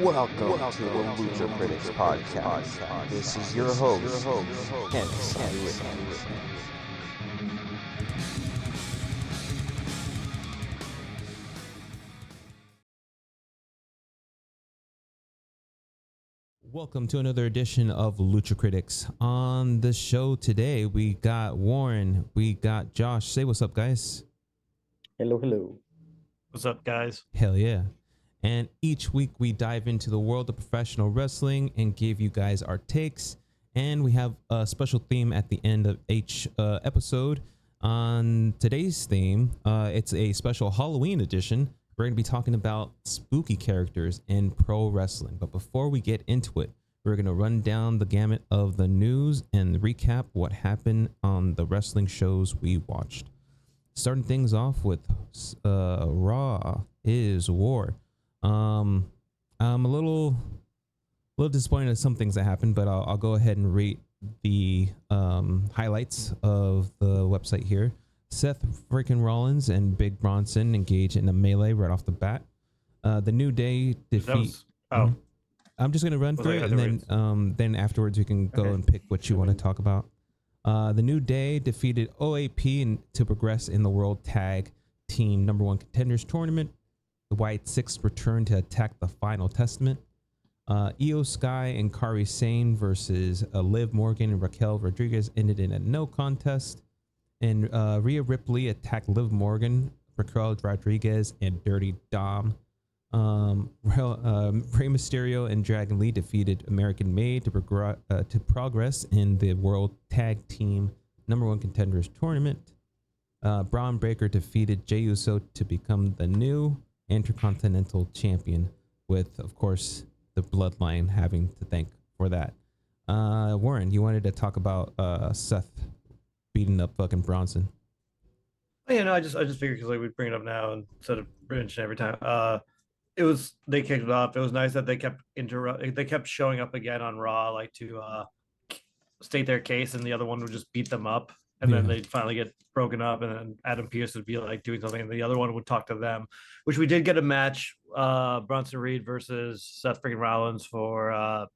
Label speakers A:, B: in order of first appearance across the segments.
A: Welcome to the Lucha Critics podcast. This is your host, NXT.
B: Welcome to another edition of Lucha Critics. On the show today, we got Warren, we got Josh. Say what's up, guys.
C: Hello, hello.
D: What's up, guys?
B: Hell yeah. And each week we dive into the world of professional wrestling and give you guys our takes. And we have a special theme at the end of each episode. On today's theme, it's a special Halloween edition. We're going to be talking about spooky characters in pro wrestling. But before we get into it, we're going to run down the gamut of the news and recap what happened on the wrestling shows we watched. Starting things off with Raw is War. I'm a little disappointed at some things that happened, but I'll go ahead and read the highlights of the website here. Seth freaking Rollins and Big Bronson engage in a melee right off the bat. The New Day defeat. I'm just gonna run through it, and then afterwards we can go and pick what you want to talk about. The New Day defeated OAP to progress in the World Tag Team #1 Contenders Tournament. The Wyatt Six returned to attack the Final Testament. Io Sky and Kairi Sane versus Liv Morgan and Raquel Rodriguez ended in a no contest. And Rhea Ripley attacked Liv Morgan, Raquel Rodriguez, and Dirty Dom. Rey Mysterio and Dragon Lee defeated American Made to progress in the World Tag Team #1 Contenders Tournament. Braun Breaker defeated Jey Uso to become the new Intercontinental Champion, with, of course, the Bloodline having to thank for that. Warren, you wanted to talk about Seth beating up fucking Bronson.
D: Oh, yeah, no, I just figured because we'd bring it up now instead of mentioning every time. They kicked it off. It was nice that they kept showing up again on Raw, like to state their case, and the other one would just beat them up. And then they'd finally get broken up, and then Adam Pearce would be like doing something, and the other one would talk to them, which we did get a match, Bronson Reed versus Seth freaking Rollins for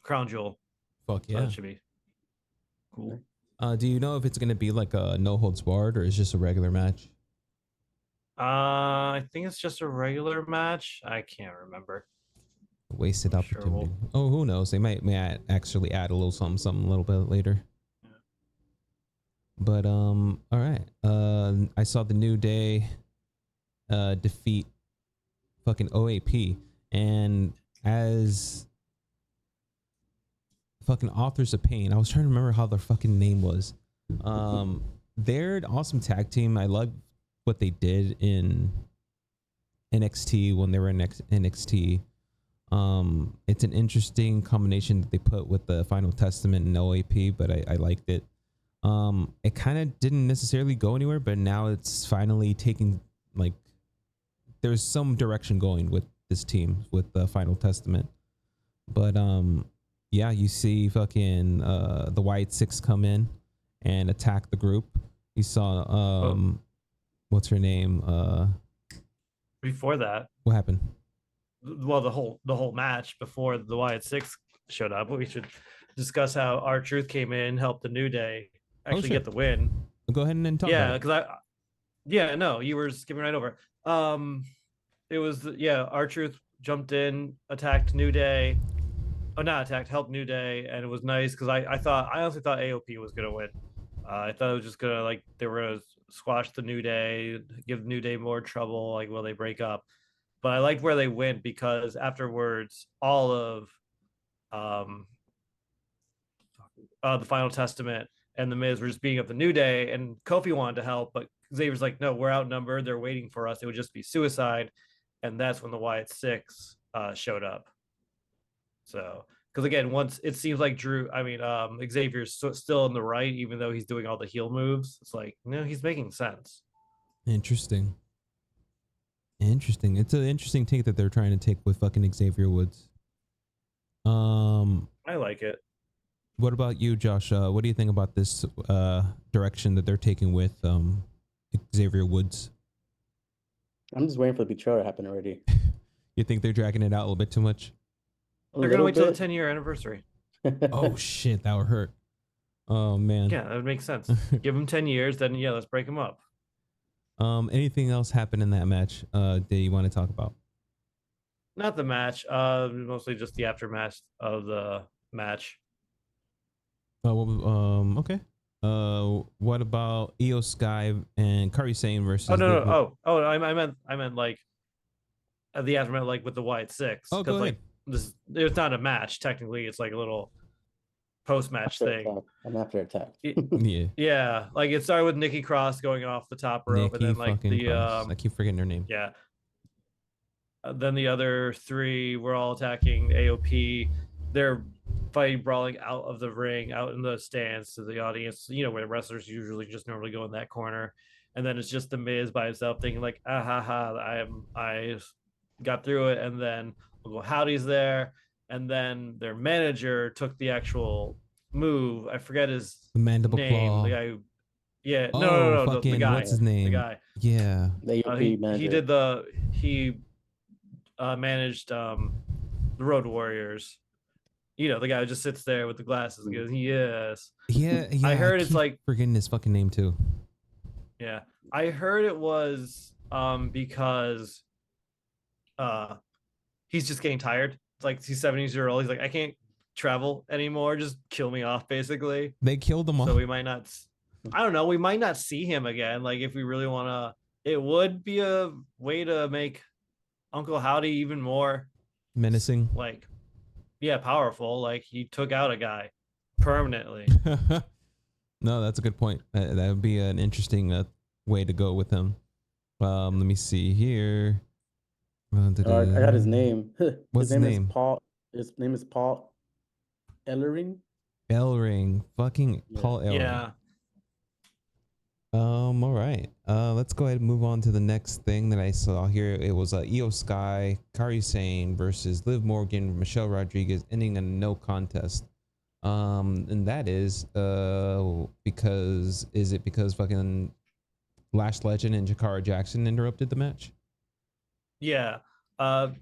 D: Crown Jewel.
B: Fuck yeah.
D: So that should be cool.
B: Do you know if it's going to be like a no holds barred or is just a regular match?
D: I think it's just a regular match. I can't remember.
B: Wasted opportunity. Oh, who knows? They might actually add a little something a little bit later. But all right. I saw the New Day defeat fucking OAP, and as fucking Authors of Pain, I was trying to remember how their fucking name was. They're an awesome tag team. I love what they did in NXT when they were in NXT. It's an interesting combination that they put with the Final Testament and OAP, but I liked it. It kind of didn't necessarily go anywhere, but now it's finally taking, like, there's some direction going with this team with the Final Testament. But yeah, you see fucking the Wyatt Six come in and attack the group. You saw what's her name?
D: Before that,
B: what happened?
D: Well, the whole match before the Wyatt Six showed up, we should discuss how R-Truth came in, helped the New Day actually get the win.
B: Go ahead and talk.
D: Yeah, because you were skipping right over. It was R-Truth jumped in, attacked New Day. Oh, not attacked, helped New Day, and it was nice because I honestly thought AOP was gonna win. I thought it was just gonna they were gonna squash the New Day, give New Day more trouble, like will they break up. But I liked where they went because afterwards, all of the Final Testament and the Miz were just beating up the New Day, and Kofi wanted to help, but Xavier's like, no, we're outnumbered. They're waiting for us. It would just be suicide, and that's when the Wyatt Six showed up. So, because again, once it seems like Xavier's still in the right, even though he's doing all the heel moves. It's like, no, he's making sense.
B: Interesting. It's an interesting take that they're trying to take with fucking Xavier Woods.
D: I like it.
B: What about you, Josh? What do you think about this direction that they're taking with Xavier Woods?
C: I'm just waiting for the betrayal to happen already.
B: You think they're dragging it out a little bit too much?
D: They're gonna wait till the 10-year anniversary.
B: Oh shit, that would hurt. Oh man.
D: Yeah, that would make sense. Give them 10 years, then yeah, let's break them up.
B: Anything else happened in that match? That you want to talk about?
D: Not the match. Mostly just the aftermath of the match.
B: Okay. What about Io Sky and Kairi Sane versus?
D: Oh no. I meant like the aftermath, like with the Wyatt Six.
B: Oh, go ahead.
D: Like it's not a match technically. It's like a little post-match thing.
C: An after attack.
B: Yeah.
D: Like it started with Nikki Cross going off the top rope,
B: Nikki
D: and then like the
B: Cross. I keep forgetting her name.
D: Yeah. Then the other three were all attacking AOP. They're fighting, brawling out of the ring, out in the stands to the audience, where the wrestlers usually just normally go in that corner. And then it's just the Miz by himself thinking like, I got through it. And then Uncle Howdy's there. And then their manager took the actual move. I forget his
B: Mandible
D: name.
B: Claw.
D: The guy who, yeah,
B: oh,
D: no,
B: fucking,
D: the guy.
B: what's his name?
D: The guy.
B: Yeah.
D: He managed the Road Warriors. The guy who just sits there with the glasses and goes, yes.
B: Yeah.
D: I heard it's like
B: forgetting his fucking name too.
D: Yeah. I heard it was because he's just getting tired. It's like he's 70s-year old. He's like, I can't travel anymore. Just kill me off, basically.
B: They killed him off.
D: So we might not, I don't know, we might not see him again. Like if we really want to, it would be a way to make Uncle Howdy even more
B: menacing.
D: Like, yeah, powerful. Like he took out a guy permanently.
B: No, that's a good point. That would be an interesting way to go with him. Let me see here.
C: I got his name.
B: What's his name?
C: Paul. His name is Paul Ellering.
B: Ellering. Fucking
C: Yeah.
B: Paul Ellering.
D: Yeah.
B: All right. Let's go ahead and move on to the next thing that I saw here. It was Io Sky, Kairi Sane versus Liv Morgan, Michelle Rodriguez, ending a no contest. And that is because fucking Lash Legend and Jakara Jackson interrupted the match?
D: Yeah. The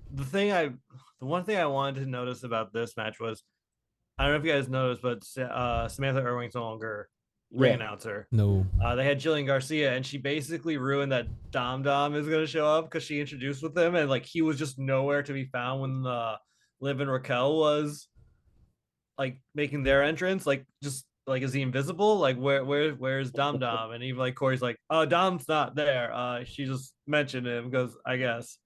D: one thing I wanted to notice about this match was, I don't know if you guys noticed, but Samantha Irving's no longer ring announcer.
B: No.
D: They had Jillian Garcia, and she basically ruined that Dom is going to show up because she introduced with him, and like he was just nowhere to be found when Liv and Raquel was like making their entrance. Like, just like, is he invisible? Like, where's Dom? And even like Corey's like, oh, Dom's not there. She just mentioned him because I guess.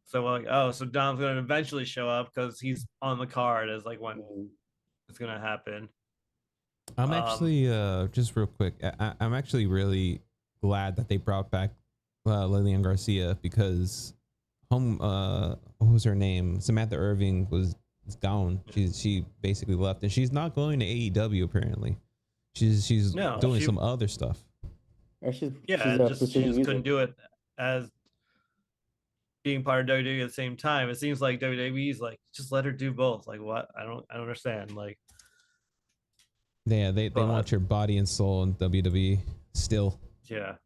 D: So we're like, oh, so Dom's going to eventually show up because he's on the card as like when it's going to happen.
B: I'm actually just real quick. I'm actually really glad that they brought back Lillian Garcia because what was her name? Samantha Irving was gone. She basically left, and she's not going to AEW apparently. She's doing some other stuff.
D: She just couldn't do it as being part of WWE at the same time. It seems like WWE's like, just let her do both. Like, what? I don't understand. Like,
B: yeah, they want your body and soul in WWE still.
D: Yeah.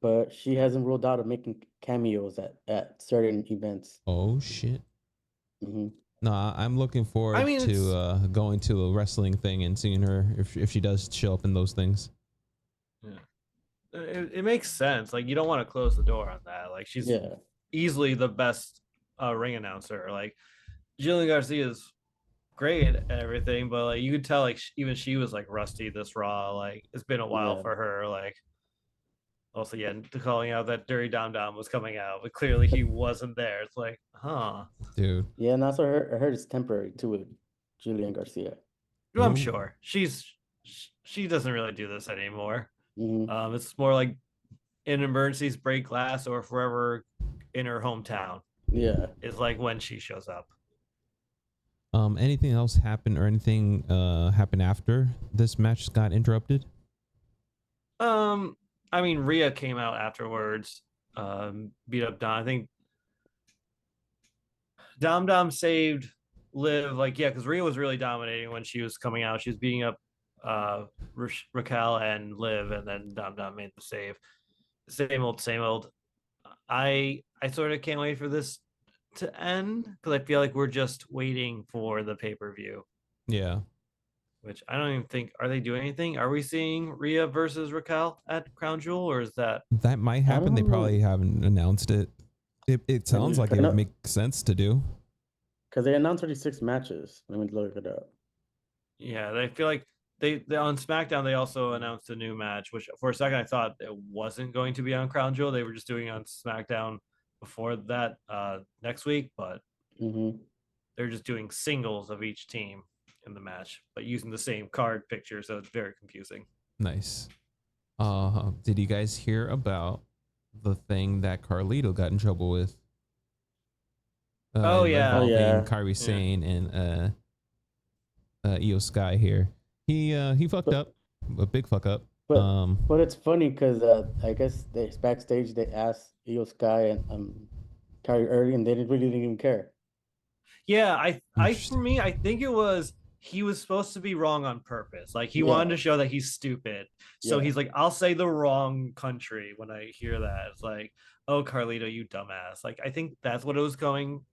C: But she hasn't ruled out of making cameos at certain events.
B: Oh shit.
C: Mm-hmm.
B: No, I'm looking forward to going to a wrestling thing and seeing her if she does show up in those things.
D: Yeah. It makes sense. Like, you don't want to close the door on that. Like, she's easily the best ring announcer. Like, Jillian Garcia is great at everything, but like you could tell, like even she was like rusty this Raw. Like, it's been a while for her. Like, also, calling out that Dirty Dom was coming out, but clearly he wasn't there. It's like,
B: dude.
C: Yeah, and also I heard it's temporary too with Jillian Garcia.
D: Well, I'm sure she doesn't really do this anymore.
C: Mm-hmm.
D: It's more like in emergencies, break glass, or forever in her hometown.
C: Yeah,
D: it's like when she shows up.
B: Anything else happened or anything happened after this match got interrupted?
D: I mean, Rhea came out afterwards, beat up Dom. I think Dom saved Liv, like, because Rhea was really dominating when she was coming out. She was beating up Raquel and Liv, and then Dom made the save. Same old. I sort of can't wait for this to end because I feel like we're just waiting for the pay-per-view.
B: Yeah.
D: Which I don't even think, are they doing anything? Are we seeing Rhea versus Raquel at Crown Jewel, or is that?
B: That might happen. They
C: don't know.
B: probably haven't announced it. It sounds like it would make sense to do.
C: Because they announced 36 matches. Let me look it up.
D: Yeah, they feel like they on SmackDown they also announced a new match, which for a second I thought it wasn't going to be on Crown Jewel. They were just doing it on SmackDown before that next week, but they're just doing singles of each team in the match, but using the same card picture, so it's very confusing.
B: Nice. Did you guys hear about the thing that Carlito got in trouble with? Involving Kairi Sane and Io Sky here. He fucked up, a big fuck up.
C: But it's funny because I guess backstage they asked Io Sky and Kairi early, and they didn't even care.
D: Yeah, I for me, I think it was he was supposed to be wrong on purpose. Like he wanted to show that he's stupid. So he's like, I'll say the wrong country when I hear that. It's like, oh, Carlito, you dumbass. Like I think that's what it was going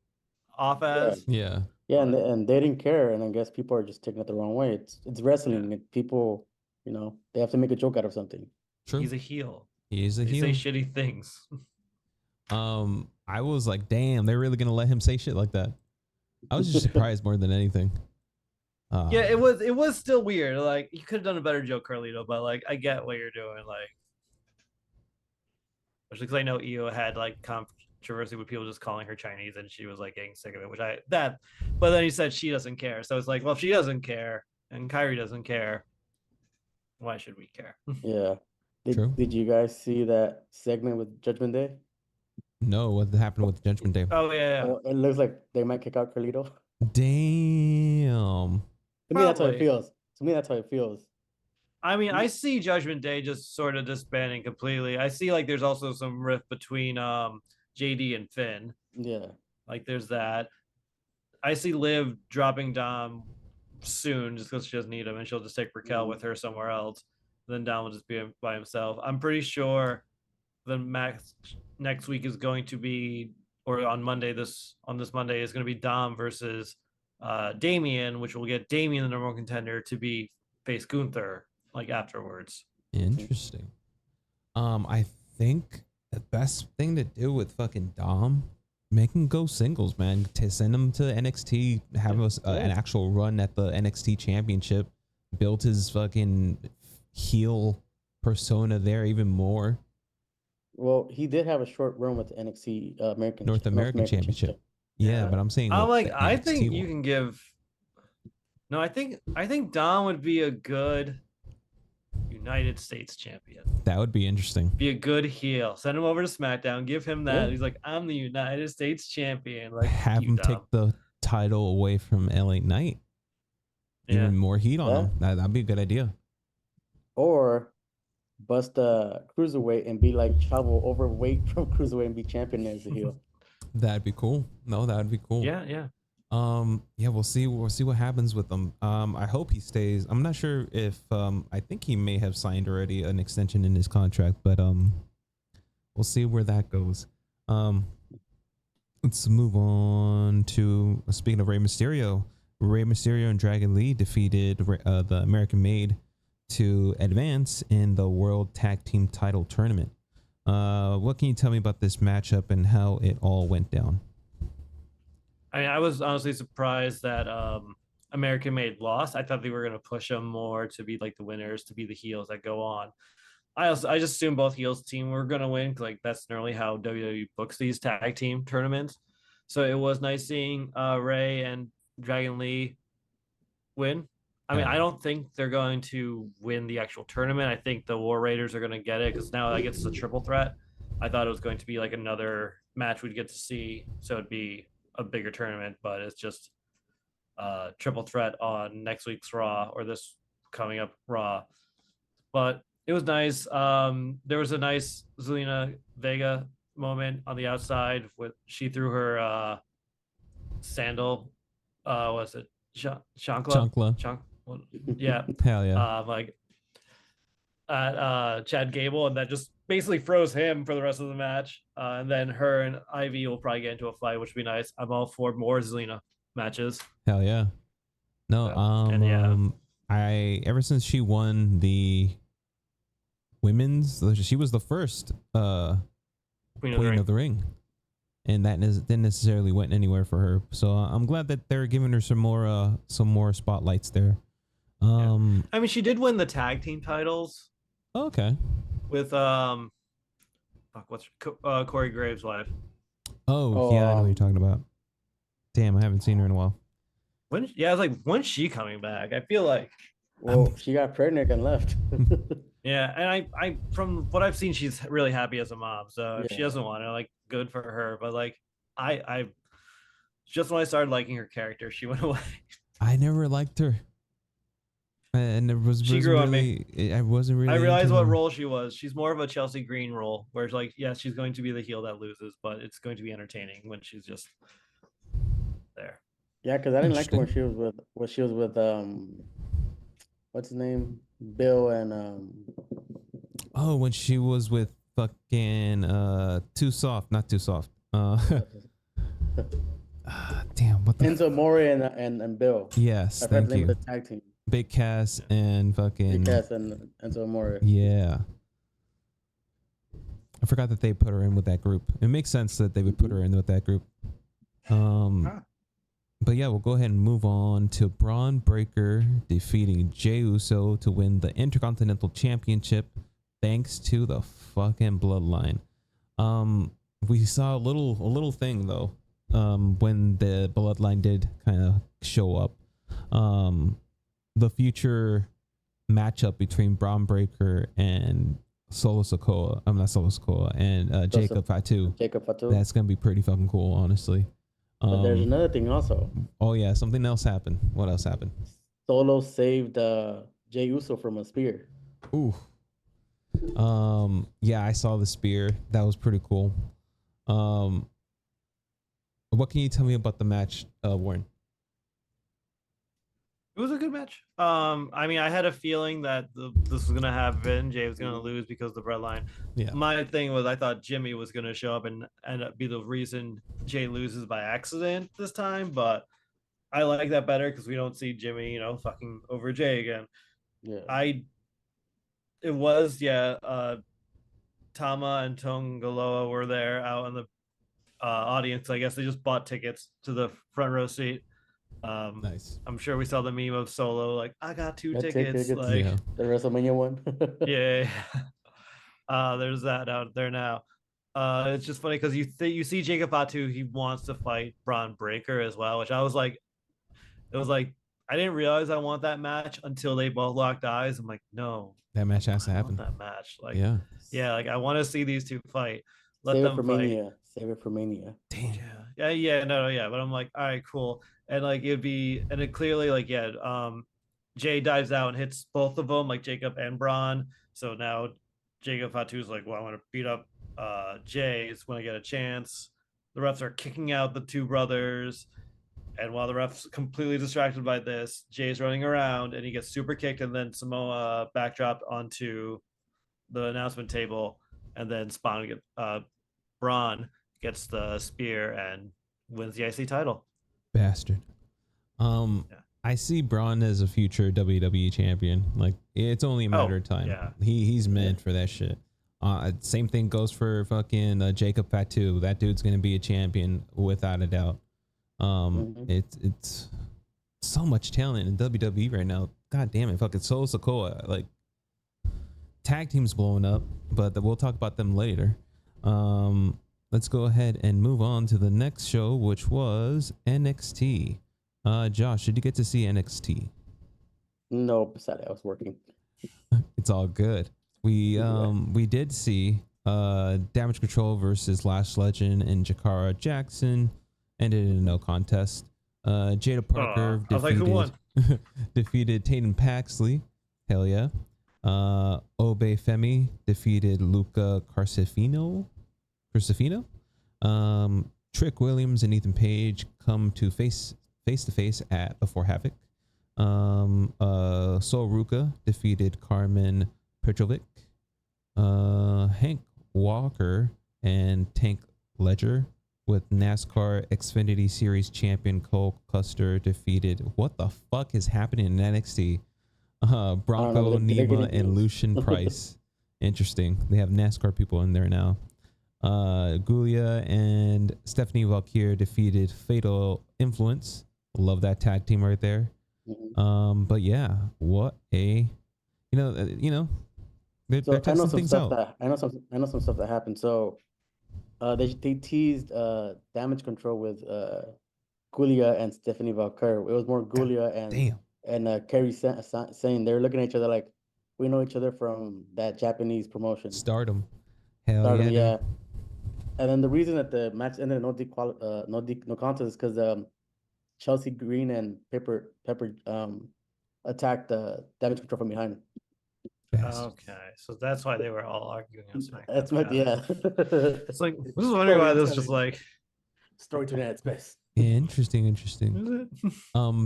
D: off as.
C: Yeah, and they didn't care, and I guess people are just taking it the wrong way. It's wrestling. People, they have to make a joke out of something.
B: True.
D: He's a heel.
B: He's a heel.
D: Say shitty things.
B: I was like, damn, they're really gonna let him say shit like that. I was just surprised more than anything.
D: Yeah, it was still weird. Like you could have done a better joke, Carlito, but like I get what you're doing. Like, especially because I know Io had like controversy with people just calling her Chinese, and she was like getting sick of it. But then he said she doesn't care. So it's like, well, if she doesn't care and Kairi doesn't care, why should we care?
C: Yeah. Did you guys see that segment with Judgment Day?
B: No, what happened with Judgment Day?
D: Oh yeah.
C: It looks like they might kick out Carlito.
B: Damn.
C: To me, that's how it feels.
D: I mean, I see Judgment Day just sort of disbanding completely. I see like there's also some rift between JD and Finn.
C: Yeah.
D: Like there's that. I see Liv dropping Dom soon just because she doesn't need him, and she'll just take Raquel with her somewhere else. Then Dom will just be by himself. I'm pretty sure the match next week is going to be, or on this Monday is going to be Dom versus Damian, which will get Damian the number one contender to be face Gunther like afterwards.
B: Interesting. I think the best thing to do with fucking Dom, make him go singles, man. To send him to NXT, have an actual run at the NXT Championship, build his fucking heel persona there even more.
C: Well, he did have a short run with the NXT
B: North American Championship. Yeah, but I'm saying
D: I think you can give. No, I think Dom would be a good United States champion.
B: That would be interesting.
D: Be a good heel. Send him over to SmackDown. Give him that. Yeah. He's like, I'm the United States champion. Like,
B: have him take the title away from LA Knight. Even more heat on him. That'd be a good idea.
C: Or bust a cruiserweight and be like Chavo, overweight from cruiserweight and be champion as a heel.
B: That'd be cool. No, that'd be cool.
D: Yeah.
B: We'll see what happens with him. I hope he stays. I'm not sure if I think he may have signed already an extension in his contract, but we'll see where that goes. Let's move on to, speaking of Rey Mysterio. Rey Mysterio and Dragon Lee defeated the American Made to advance in the World Tag Team Title Tournament. What can you tell me about this matchup and how it all went down?
D: I mean, I was honestly surprised that American Made lost. I thought they were going to push them more to be like the winners, to be the heels that go on. I just assumed both heels team were going to win, because like that's normally how WWE books these tag team tournaments. So it was nice seeing Rey and Dragon Lee win. I mean, I don't think they're going to win the actual tournament. I think the War Raiders are going to get it, because now I guess it's a triple threat. I thought it was going to be like another match we'd get to see, so it'd be a bigger tournament, but it's just triple threat on next week's Raw, or this coming up Raw. But it was nice. There was a nice Zelina Vega moment on the outside with she threw her sandal. Was it Shankla? Yeah.
B: Hell yeah.
D: Like at Chad Gable, and that just basically froze him for the rest of the match. And then her and Ivy will probably get into a fight, which would be nice. I'm all for more Zelina matches.
B: Hell yeah. No,
D: and yeah.
B: I ever since she won the women's, she was the first Queen of the Ring. And that didn't necessarily went anywhere for her. So I'm glad that they're giving her some more spotlights there.
D: I mean, she did win the tag team titles.
B: Okay.
D: With Corey Graves' wife.
B: Oh yeah, I know what you're talking about. Damn, I haven't seen her in a while.
D: I was like, when's she coming back? I feel like.
C: Well, she got pregnant and left.
D: Yeah, and I from what I've seen, she's really happy as a mom. So if she doesn't want it, like, good for her. But like, I just when I started liking her character, she went away.
B: I never liked her. And it was
D: she grew on me.
B: I wasn't really.
D: I realized what role she was. She's more of a Chelsea Green role, where it's like, yes, she's going to be the heel that loses, but it's going to be entertaining when she's just there.
C: Yeah, because I didn't like her when she was with what's his name, Bill and
B: Oh, when she was with fucking Too Soft, not Too Soft. Damn, what the
C: Enzo Amore and Bill.
B: Yes, thank you.
C: The tag team.
B: Big Cass and fucking
C: Big Cass and Enzo Amore.
B: Yeah. I forgot that they put her in with that group. It makes sense that they would put her in with that group. But yeah, we'll go ahead and move on to Bron Breakker defeating Jey Uso to win the Intercontinental Championship thanks to the fucking Bloodline. We saw a little thing though, when the Bloodline did kind of show up. The future matchup between Bron Breakker and Solo Sikoa. I'm not Solo Sikoa and Jacob Fatu. That's gonna be pretty fucking cool, honestly.
C: But there's another thing also.
B: Oh yeah, something else happened. What else happened?
C: Solo saved Jey Uso from a spear.
B: Ooh. Yeah, I saw the spear. That was pretty cool. What can you tell me about the match, Warren?
D: It was a good match. I mean, I had a feeling that this was gonna happen. Jay was gonna lose because of the Bloodline.
B: Yeah.
D: My thing was, I thought Jimmy was gonna show up and end up be the reason Jay loses by accident this time. But I like that better because we don't see Jimmy, fucking over Jay again.
C: Yeah.
D: Tama and Tongaloa were there out in the audience. I guess they just bought tickets to the front row seat.
B: Nice.
D: I'm sure we saw the meme of Solo like, I got two tickets. Like,
B: yeah.
C: The WrestleMania one.
D: Yeah. There's that out there now. It's just funny because you see Jacob Fatu, he wants to fight Bron Breakker as well, which I was like, I didn't realize I want that match until they both locked eyes. I'm like, no,
B: that match has to happen.
D: That match, like,
B: yeah,
D: like I want to see these two fight.
C: Save it for Mania.
B: Damn.
D: Yeah. But I'm like, all right, cool. And like it clearly, like, Jay dives out and hits both of them, like Jacob and Bron. So now Jacob Fatu's like, well, I want to beat up Jay when I get a chance. The refs are kicking out the two brothers. And while the ref's completely distracted by this, Jay's running around and he gets super kicked, and then Samoa backdropped onto the announcement table, and then Bron gets the spear and wins the IC title.
B: Bastard. I see Bron as a future WWE champion. Like, it's only a matter of time.
D: Yeah.
B: He's meant for that shit. Same thing goes for fucking Jacob Fatu. That dude's gonna be a champion without a doubt. It's so much talent in WWE right now. God damn it, fucking Solo Sikoa. Like, tag teams blowing up, but we'll talk about them later. Let's go ahead and move on to the next show, which was NXT. Josh, did you get to see NXT?
C: No, sadly, I was working.
B: It's all good. We did see Damage Control versus Lash Legend and Jakara Jackson. Ended in a no contest. Jada Parker defeated Tatum Paxley. Hell yeah. Obe Femi defeated Luca Crucifino. Trick Williams and Ethan Page come to face to face at Before Havoc. Sol Ruka defeated Carmen Petrovic. Hank Walker and Tank Ledger with NASCAR Xfinity Series champion Cole Custer defeated. What the fuck is happening in NXT? Bronco, Nima, and Lucian Price. Interesting. They have NASCAR people in there now. Gulia and Stephanie Valkyrie defeated Fatal Influence. Love that tag team right there. But yeah, what a they're testing things out.
C: I know some stuff that happened. So they teased Damage Control with Gulia and Stephanie Valkyrie. It was more Gulia and Kerry saying they're looking at each other like, we know each other from that Japanese promotion.
B: Stardom.
C: Yeah. And then the reason that the match ended no contest is because Chelsea Green and Pepper attacked Damage Control from behind.
D: Okay, so that's why they were all arguing on SmackDown.
C: That's what, yeah.
D: It's like, this is wondering why this was just like
C: storytelling at its best.
B: Interesting.
D: Is it?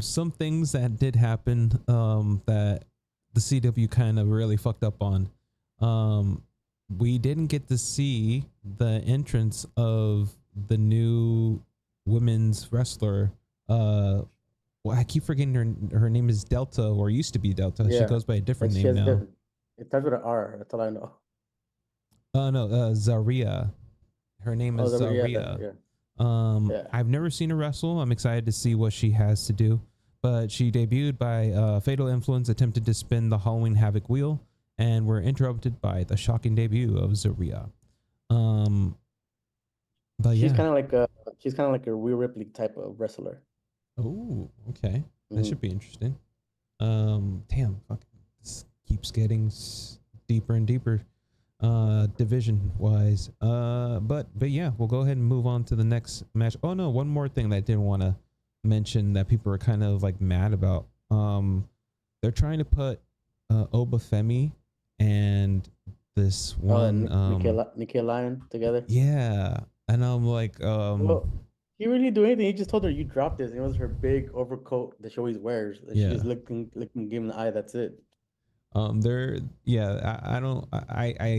B: Some things that did happen that the CW kind of really fucked up on. We didn't get to see the entrance of the new women's wrestler. I keep forgetting her name is Delta, or used to be Delta. Yeah. She goes by a different name now.
C: It starts with an R. That's all I know.
B: No, Zaria. Her name is Zaria. I've never seen her wrestle. I'm excited to see what she has to do. But she debuted by Fatal Influence, attempted to spin the Halloween Havoc wheel, and were interrupted by the shocking debut of Zaria. But
C: she's kind of like a Rhea Ripley type of wrestler.
B: Oh, okay. That should be interesting. Damn, fuck. This keeps getting deeper and deeper, division wise. But yeah, we'll go ahead and move on to the next match. Oh no, one more thing that I didn't want to mention that people are kind of like mad about. They're trying to put Obafemi and this one
C: Nikki Lyon together.
B: Yeah, and I'm like,
C: well, he really do anything. He just told her you dropped this. And it was her big overcoat that she always wears. And she just looking, giving the eye. That's it.
B: I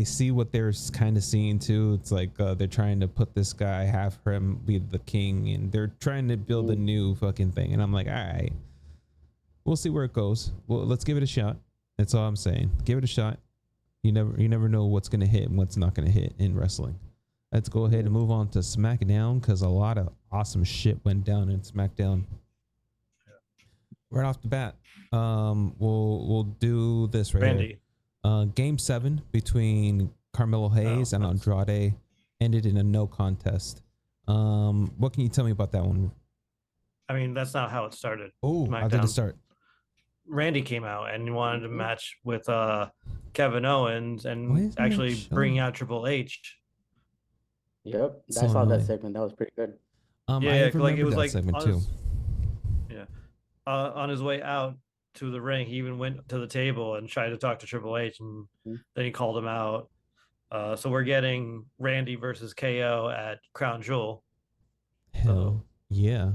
B: see what they're kind of seeing too. It's like they're trying to put this guy, have him be the king, and they're trying to build a new fucking thing. And I'm like, all right, we'll see where it goes. Well, let's give it a shot. That's all I'm saying. Give it a shot. You never know what's gonna hit and what's not gonna hit in wrestling. Let's go ahead and move on to SmackDown, because a lot of awesome shit went down in SmackDown. Right off the bat, we'll do this right
D: Randy.
B: Here. Game 7 between Carmelo Hayes and Andrade ended in a no contest. What can you tell me about that one?
D: I mean, that's not how it started.
B: Oh, how did it start?
D: Randy came out and wanted to match with Kevin Owens and actually bring out Triple H.
C: Yep, I saw that segment. That was pretty good.
D: Yeah, like it was like
B: segment too.
D: On his way out to the ring, he even went to the table and tried to talk to Triple H, and then he called him out. So we're getting Randy versus KO at Crown Jewel.
B: Hell yeah.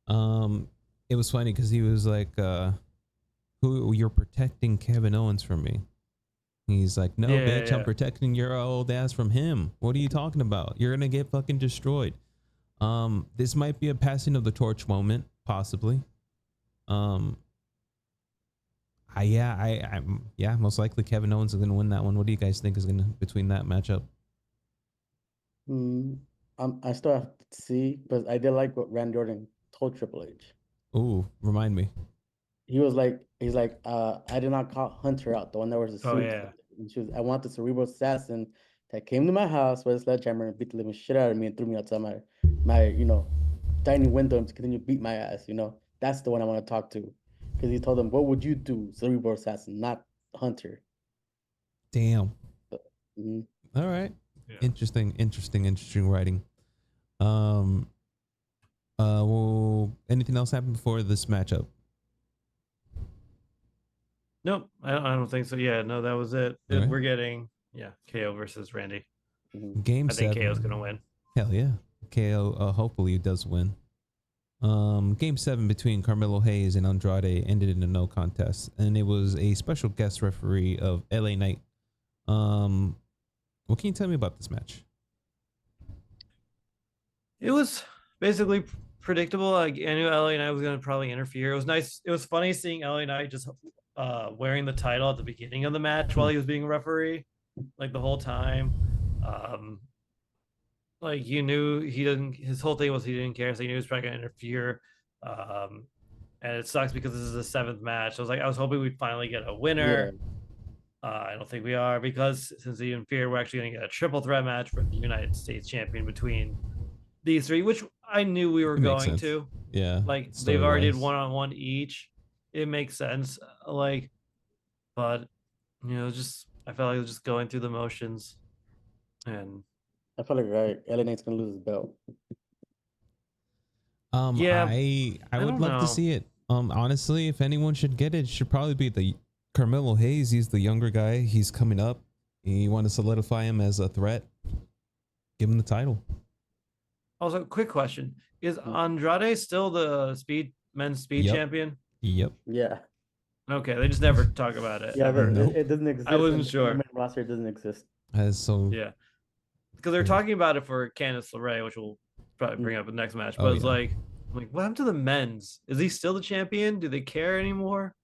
B: It was funny because he was like, "Who you're protecting Kevin Owens from me?" He's like, "No, bitch, I'm protecting your old ass from him. What are you talking about? You're gonna get fucking destroyed." This might be a passing of the torch moment, possibly. Most likely Kevin Owens is gonna win that one. What do you guys think is gonna between that matchup?
C: I still have to see, but I did like what Randy Orton told Triple H.
B: Ooh, remind me.
C: He's like, I did not call Hunter out, the one that was a suit.
D: Oh yeah.
C: And I want the cerebral assassin that came to my house with a sledgehammer and beat the living shit out of me and threw me outside my dining window and continue to beat my ass. That's the one I want to talk to, because he told him, "What would you do, cerebral assassin, not Hunter?"
B: Damn. All right. Yeah. Interesting writing. Well, anything else happen before this matchup?
D: Nope, I don't think so. Yeah, no, that was it. Right. We're getting KO versus Randy.
B: Game 7.
D: I think KO's gonna win.
B: Hell yeah, KO hopefully does win. Game 7 between Carmelo Hayes and Andrade ended in a no contest, and it was a special guest referee of LA Knight. What can you tell me about this match?
D: It was basically predictable. Like I knew LA Knight was going to probably interfere. It was nice. It was funny seeing LA Knight just wearing the title at the beginning of the match while he was being a referee, like the whole time. Like you knew he didn't. His whole thing was he didn't care, so he knew he was probably going to interfere. And it sucks because this is the 7th match. I was hoping we'd finally get a winner.
C: Yeah.
D: I don't think we are, because since he interfered, we're actually going to get a triple threat match for the United States champion between these three, which I knew we were going to.
B: Yeah,
D: like they've already did 1-on-1 each. It makes sense. Like, but just I felt like it was just going through the motions, and
C: I feel like LA Knight's gonna lose his belt.
B: Yeah, I would love to see it. Honestly, if anyone should get it should probably be the Carmelo Hayes. He's the younger guy. He's coming up. You want to solidify him as a threat? Give him the title.
D: Also, quick question: is Andrade still the men's speed champion?
B: Yep.
C: Yeah.
D: Okay, they just never talk about it.
C: Yeah,
B: Nope.
C: it doesn't exist.
D: I wasn't sure.
C: The roster doesn't exist.
B: Yeah,
D: because they're talking about it for Candice LeRae, which we'll probably bring up in the next match. But it's like, what happened to the men's? Is he still the champion? Do they care anymore?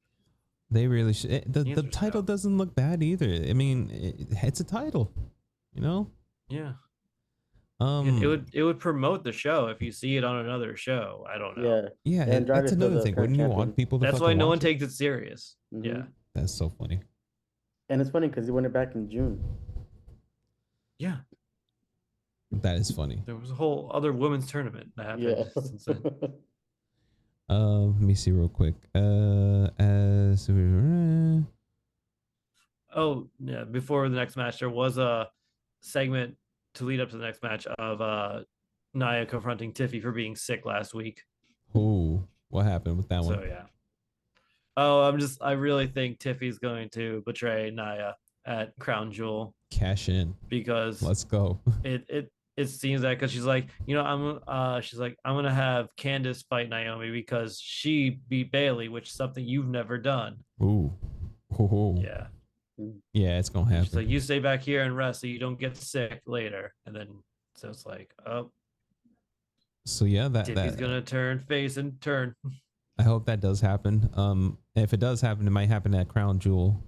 B: They really should. The title doesn't look bad either. I mean, it's a title,
D: Yeah. It would promote the show if you see it on another show. I don't know.
B: Yeah. That's another thing. Wouldn't you want people to?
D: That's why no one takes it serious. Mm-hmm. Yeah.
B: That's so funny.
C: And it's funny because he won it back in June.
D: Yeah.
B: That is funny.
D: There was a whole other women's tournament that happened.
C: Yeah.
B: Let me see real quick.
D: Before the next match, there was a segment to lead up to the next match of Nia confronting Tiffy for being sick last week.
B: Ooh, what happened with that one?
D: So yeah. I really think Tiffy's going to betray Nia at Crown Jewel.
B: Cash in.
D: Because
B: let's go.
D: It seems that because she's like, I'm gonna have Candice fight Naomi because she beat Bailey, which is something you've never done.
B: Ooh.
D: Yeah.
B: Yeah, it's gonna happen.
D: She's like, you stay back here and rest so you don't get sick later. And then so it's like, oh.
B: So yeah,
D: Tiffy's gonna turn face and turn.
B: I hope that does happen. If it does happen, it might happen at Crown Jewel.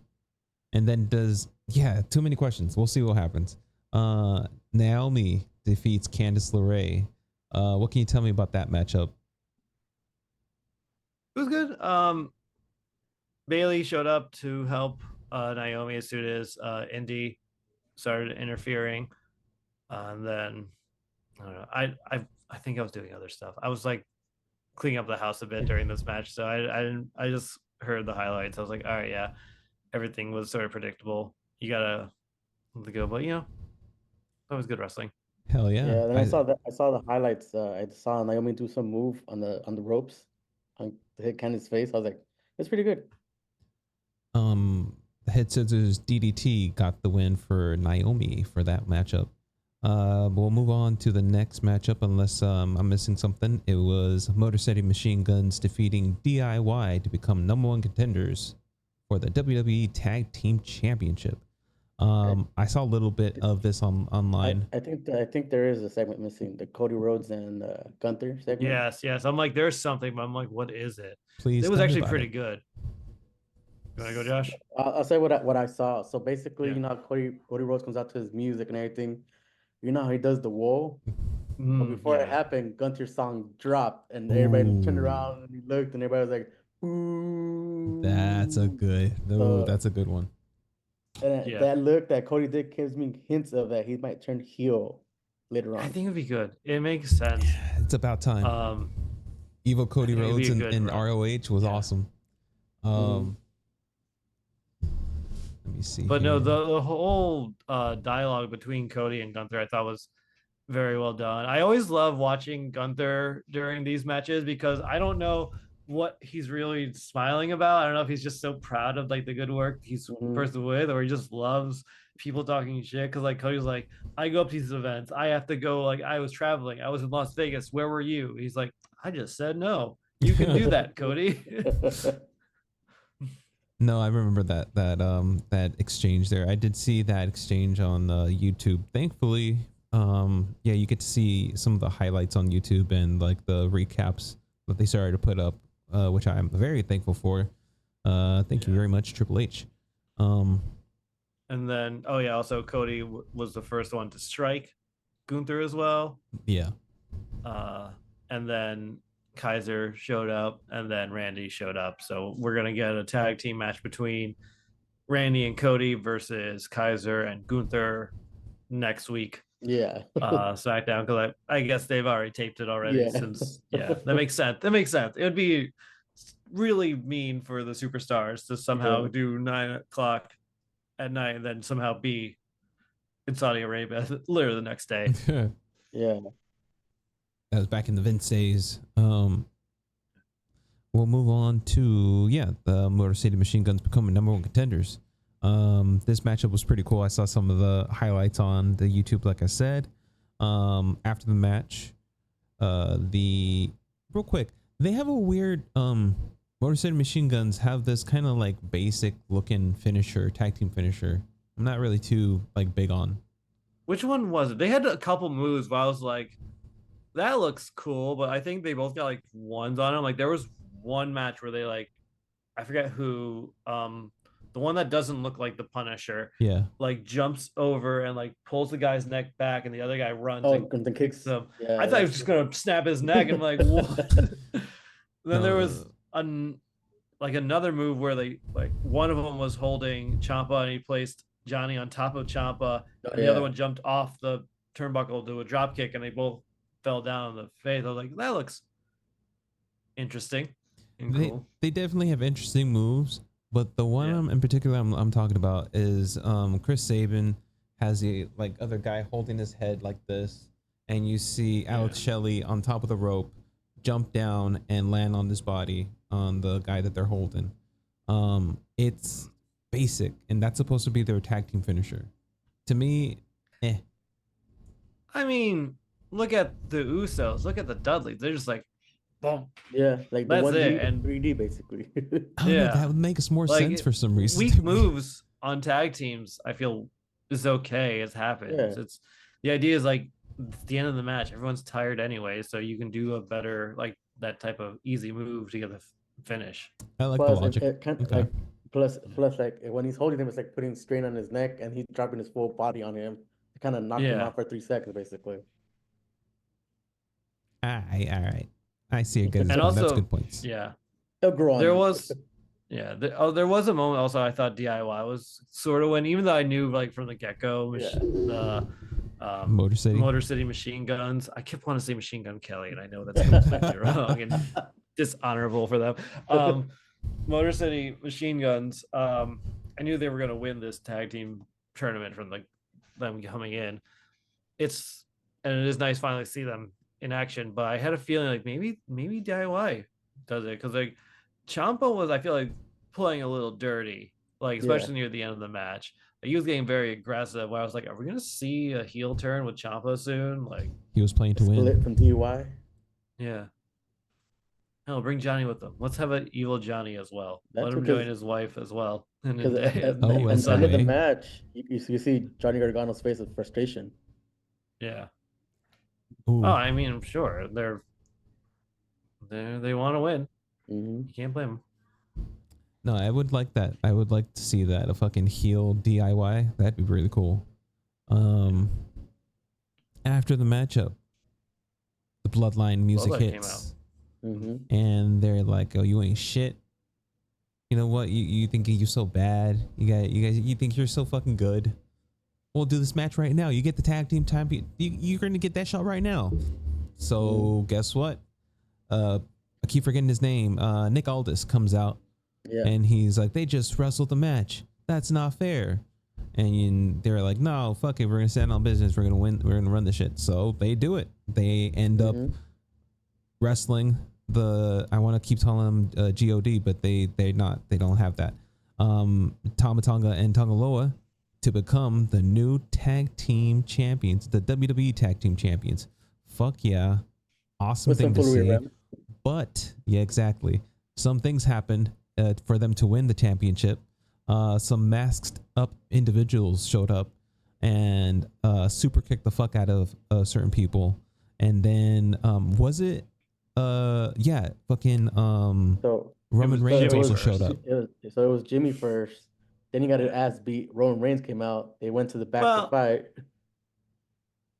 B: And then too many questions. We'll see what happens. Naomi defeats Candice LeRae. What can you tell me about that matchup?
D: It was good. Bailey showed up to help Naomi as soon as Indy started interfering. And then I don't know. I think I was doing other stuff. I was like cleaning up the house a bit during this match, so I just heard the highlights. I was like, all right, yeah, everything was sort of predictable. You gotta let it go, but that was good wrestling.
B: Hell yeah!
C: Yeah, then I saw the highlights. I saw Naomi do some move on the ropes, to hit Candice's face. I was like, that's pretty good.
B: Head Scissors DDT got the win for Naomi for that matchup. We'll move on to the next matchup unless I'm missing something. It was Motor City Machine Guns defeating DIY to become #1 contenders for the WWE Tag Team Championship. I saw a little bit of this online.
C: I think there is a segment missing, the Cody Rhodes and Gunther segment.
D: Yes. I'm like, there's something, but I'm like, what is it?
B: Please.
D: It was actually pretty good. You want to go, Josh?
C: I'll say what I saw. So basically, Cody Rhodes comes out to his music and everything. You know how he does the wall? But before it happened, Gunther's song dropped and everybody turned around and he looked and everybody was like, ooh.
B: That's a good one.
C: And that look that Cody did gives me hints of that he might turn heel later on.
D: I think it'd be good. It makes sense.
B: Yeah, it's about time. Evil Cody Rhodes in ROH was awesome. Let me see.
D: But no, the whole dialogue between Cody and Gunther I thought was very well done. I always love watching Gunther during these matches because I don't know what he's really smiling about. I don't know if he's just so proud of like the good work he's person with, or he just loves people talking shit. Because like Cody's like, I go up to these events, I have to go, like I was traveling, I was in Las Vegas, where were you? He's like, I just said no. You can do that, Cody.
B: No, I remember that exchange there. I did see that exchange on YouTube. Thankfully, yeah, you get to see some of the highlights on YouTube and like the recaps that they started to put up, which I'm very thankful for. Thank you very much, Triple H.
D: And then, oh yeah, also Cody was the first one to strike Gunther as well.
B: Yeah.
D: And then Kaiser showed up, and then Randy showed up. So we're gonna get a tag team match between Randy and Cody versus Kaiser and Gunther next week.
C: Yeah.
D: SmackDown, because I guess they've already taped it already. Since that makes sense. That makes sense. It would be really mean for the superstars to somehow do 9 o'clock at night and then somehow be in Saudi Arabia literally the next day.
C: Yeah.
B: That was back in the Vince days. We'll move on to the Motor City Machine Guns becoming #1 contenders. This matchup was pretty cool. I saw some of the highlights on the YouTube, like I said. After the match, real quick, they have a weird Motor City Machine Guns have this kind of like basic looking finisher, tag team finisher. I'm not really too like big on.
D: Which one was it? They had a couple moves, but I was like, that looks cool, but I think they both got like ones on them. Like there was one match where they like, I forget who, the one that doesn't look like the Punisher, like jumps over and like pulls the guy's neck back, and the other guy runs
C: and kicks
D: him. Yeah, I thought he was just gonna snap his neck. And I'm like, what? Then there was another move where they like one of them was holding Ciampa and he placed Johnny on top of Ciampa, and the other one jumped off the turnbuckle to a drop kick, and they both fell down on the face. I was like, that looks interesting and cool.
B: They definitely have interesting moves, but the one in particular I'm talking about is Chris Sabin has the like other guy holding his head like this, and you see Alex Shelley on top of the rope jump down and land on his body on the guy that they're holding. It's basic, and that's supposed to be their tag team finisher. To me,
D: I mean, look at the Usos, look at the Dudleys. They're just like, boom.
C: Yeah, like the
D: that's
C: 1D
D: it. And
C: 3D basically.
B: That would make us more sense for some reason.
D: Weak moves on tag teams, I feel, is okay. It happens. It's the idea is like at the end of the match, everyone's tired anyway, so you can do a better like that type of easy move to get the finish.
B: I like the logic.
C: Like, plus, like when he's holding him, it's like putting strain on his neck, and he's dropping his full body on him to kind of knock him out for 3 seconds, basically.
B: All right. I see it, guys.
D: And also,
B: that's good points.
D: Yeah,
C: he'll grow on
D: there
C: you.
D: was. Yeah, there was a moment also I thought DIY was sort of when, even though I knew like from the get-go, the Motor City Machine Guns. I kept wanting to say Machine Gun Kelly, and I know that's completely wrong and dishonorable for them. Motor City Machine Guns. I knew they were going to win this tag team tournament from like them coming in. It is nice finally to see them in action, but I had a feeling like maybe DIY does it, because like Ciampa was, I feel like, playing a little dirty, like especially near the end of the match. Like, he was getting very aggressive. Where I was like, are we gonna see a heel turn with Ciampa soon? Like,
B: he was playing to win.
C: Split from DIY.
D: Yeah. No, bring Johnny with them. Let's have an evil Johnny as well. Let him join his wife as well.
C: At the end of the match, you see Johnny Gargano's face of frustration.
D: Yeah.
B: Ooh.
D: Oh, I mean, I'm sure they want to win.
C: Mm-hmm.
D: You can't blame them.
B: No, I would like that. I would like to see that, a fucking heel DIY. That'd be really cool. After the matchup, the Bloodline music hits, and they're like, "Oh, you ain't shit. You know what? You think you're so bad? You think you're so fucking good? We'll do this match right now. You get the tag team time. You're gonna get that shot right now. So guess what? I keep forgetting his name. Nick Aldis comes out, and he's like, they just wrestled the match. That's not fair. And they're like, no, fuck it. We're gonna stand on business. We're gonna win. We're gonna run the shit. So they do it. They end up wrestling the. I want to keep calling them God, but they're not. They don't have that. Tama Tonga and Tongaloa to become the new tag team champions, the WWE tag team champions. Fuck yeah. Awesome thing to see. But yeah, exactly. Some things happened for them to win the championship, some masked up individuals showed up and super kicked the fuck out of certain people. And then fucking
C: So
B: Roman Reigns also showed up.
C: So it was Jimmy first. Then he got his ass beat. Roman Reigns came out. They went to the back to fight.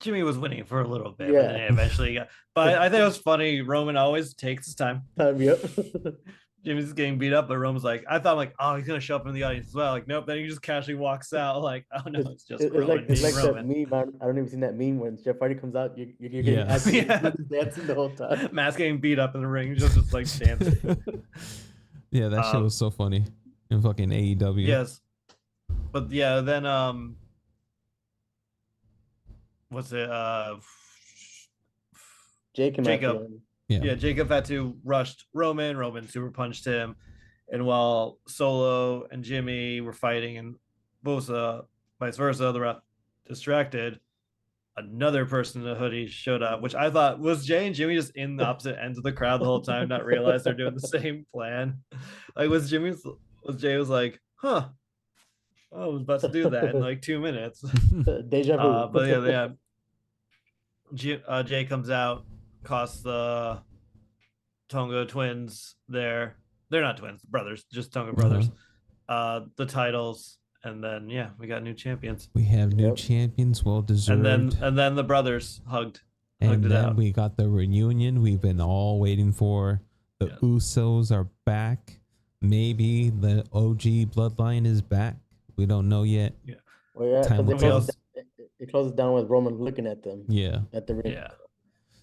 D: Jimmy was winning for a little bit,
C: Yeah.
D: but then he eventually got. But I think it was funny. Roman always takes his time.
C: Yep.
D: Jimmy's getting beat up, but Roman's like, I thought like, oh, he's gonna show up in the audience as well. Like, nope. Then he just casually walks out. Like, oh no, it's just Roman.
C: It's like
D: Roman.
C: that meme. I don't even seen that meme when Jeff Hardy comes out. You're getting dancing the whole time.
D: Matt's getting beat up in the ring, just like dancing.
B: Yeah, that shit was so funny in fucking AEW.
D: Yes, but yeah, then what's it? Jacob. Yeah, Jacob had to rush Roman. Roman super punched him. And while Solo and Jimmy were fighting and Bosa, vice versa, the ref distracted, another person in a hoodie showed up, which I thought was Jay and Jimmy just in the opposite ends of the crowd the whole time, not realize they're doing the same plan. Like Jay was like, huh. Oh, I was about to do that in like 2 minutes.
C: Deja vu.
D: But yeah. Jay comes out, costs the Tonga twins they're not twins, brothers, just Tonga brothers, the titles, and then we got new champions.
B: We have new champions, well deserved.
D: And then the brothers hugged
B: and
D: it
B: then
D: out.
B: We got the reunion we've been all waiting for. The Usos are back. Maybe the OG bloodline is back. We don't know yet.
C: Yeah. Well, yeah, it closes down with Roman looking at them.
B: Yeah.
C: At the ring.
D: Yeah.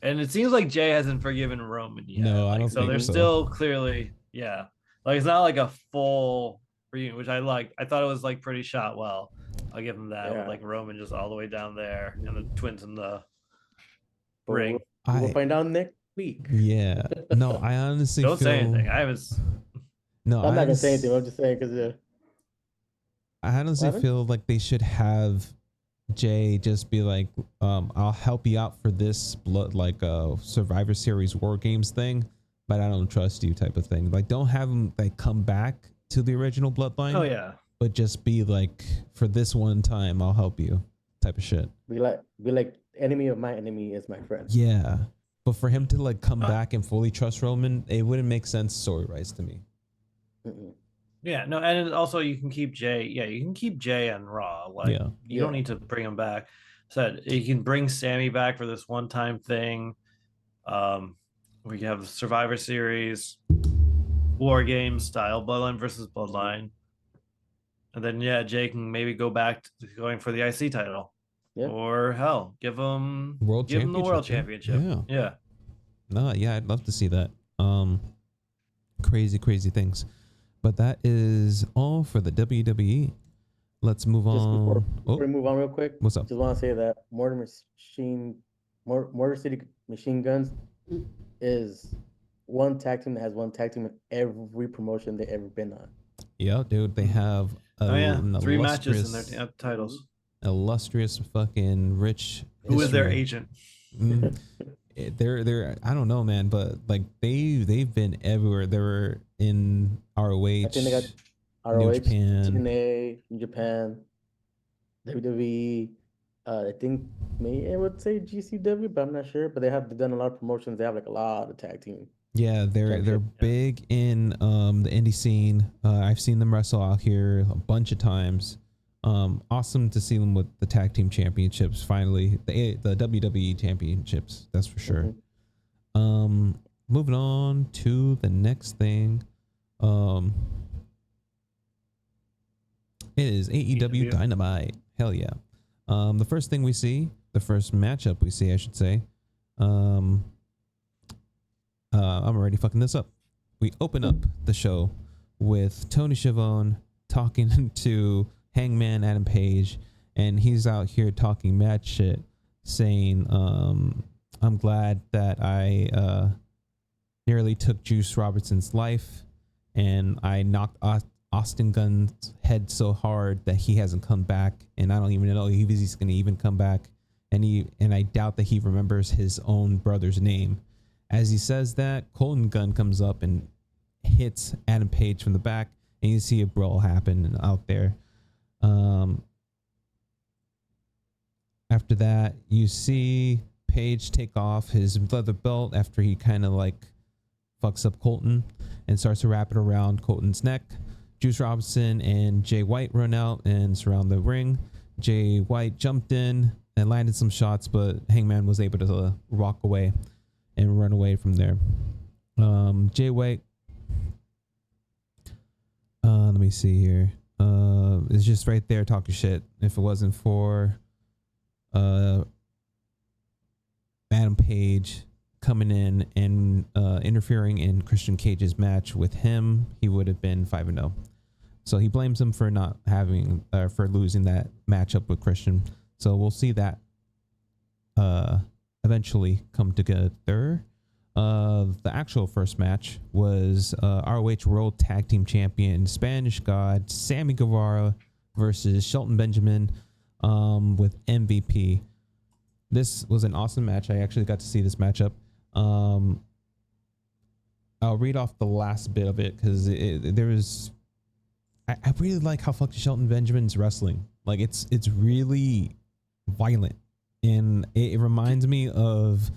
D: And it seems like Jay hasn't forgiven Roman yet.
B: No, I don't
D: so.
B: think
D: They're
B: so.
D: still clearly, like it's not like a full reunion, which I liked. I thought it was like pretty shot well. I'll give him that. With, like Roman just all the way down there and the twins in the ring.
C: We'll find out next week.
B: Yeah. No, I honestly
D: don't say anything. I'm
C: not gonna say anything. I'm just saying because
B: I honestly feel like they should have Jay just be like, I'll help you out for this Survivor Series War Games thing, but I don't trust you type of thing. Like, don't have him like come back to the original bloodline.
D: Oh yeah.
B: But just be like, for this one time, I'll help you type of shit.
C: Be like enemy of my enemy is my friend.
B: Yeah. But for him to like come back and fully trust Roman, it wouldn't make sense story-wise to me.
C: Mm-mm.
D: Yeah, no, and also you can keep Jay. Yeah, you can keep Jay on Raw. Like, you don't need to bring him back. So you can bring Sammy back for this one-time thing. We have the Survivor Series, War Games style, Bloodline versus Bloodline, and then Jay can maybe go back to going for the IC title, or hell, give him the World Championship. Yeah.
B: No, yeah, I'd love to see that. Crazy things. But that is all for the WWE. Let's move on.
C: Before we move on real quick,
B: what's up?
C: Just want to say that Motor City Machine Guns is one tag team that has one tag team in every promotion they've ever been on.
B: Yeah, dude, they have
D: 3 matches in their titles.
B: Illustrious fucking rich.
D: Who is their agent?
B: They're I don't know, man, but like they've been everywhere. They were in ROH. I think they got
C: ROH,
B: New Japan,
C: TNA, New Japan, WWE. I think maybe I would say GCW, but I'm not sure. But they've done a lot of promotions. They have like a lot of tag team.
B: Yeah, they're big in the indie scene. I've seen them wrestle out here a bunch of times. Awesome to see them with the tag team championships finally, the WWE championships, that's for sure. Moving on to the next thing. It is AEW Dynamite. Hell yeah. The first thing we see, the first matchup we see, I should say. I'm already fucking this up. We open up the show with Tony Schiavone talking to Hangman Adam Page, and he's out here talking mad shit, saying, I'm glad that I nearly took Juice Robertson's life, and I knocked Austin Gunn's head so hard that he hasn't come back, and I don't even know if he's going to even come back, and I doubt that he remembers his own brother's name. As he says that, Colton Gunn comes up and hits Adam Page from the back, and you see a brawl happen out there. After that, you see Page take off his leather belt after he kind of like fucks up Colton and starts to wrap it around Colton's neck. Juice Robinson and Jay White run out and surround the ring. Jay White jumped in and landed some shots, but Hangman was able to walk away and run away from there. Jay White, let me see here. Is just right there talking shit. If it wasn't for Adam Page coming in and interfering in Christian Cage's match with him, he would have been 5-0. So he blames him for not having for losing that matchup with Christian. So we'll see that eventually come together. The actual first match was ROH World Tag Team Champion Spanish God Sammy Guevara versus Shelton Benjamin with MVP. This was an awesome match. I actually got to see this matchup. I'll read off the last bit of it because there was. I really like how fucking Shelton Benjamin's wrestling. Like it's really violent, and it reminds me of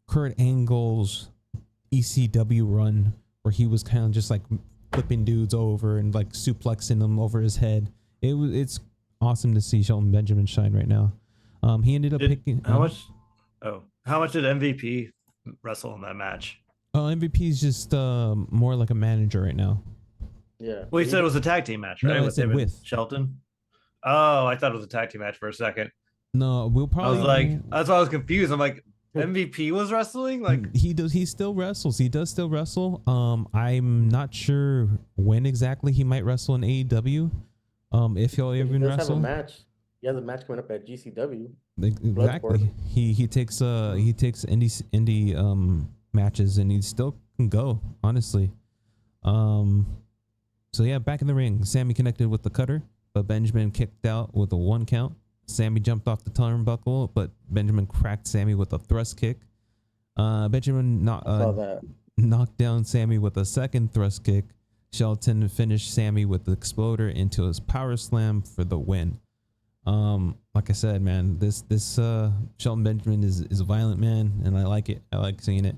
B: Kurt Angle's ECW run where he was kind of just like flipping dudes over and like suplexing them over his head. It's awesome to see Shelton Benjamin shine right now. He ended up picking
D: how much did MVP wrestle in that match?
B: Oh, MVP is just more like a manager right now.
C: Yeah.
D: Well, you said it was a tag team match, right?
B: No, I said with
D: Shelton. Oh, I thought it was a tag team match for a second.
B: No, we'll probably.
D: I was like, that's why I was confused. I'm like, MVP was wrestling? Like
B: he does. He still wrestles. He does still wrestle. I'm not sure when exactly he might wrestle in AEW. If he'll even wrestle.
C: Have a match. He has a match coming up at GCW.
B: Exactly. He takes indie matches, and he still can go. Honestly. So yeah, back in the ring, Sammy connected with the cutter, but Benjamin kicked out with a 1 count. Sammy jumped off the turnbuckle, but Benjamin cracked Sammy with a thrust kick. Benjamin knocked down Sammy with a second thrust kick. Shelton finished Sammy with the exploder into his power slam for the win. Like I said, man, this Shelton Benjamin is a violent man, and I like it. I like seeing it.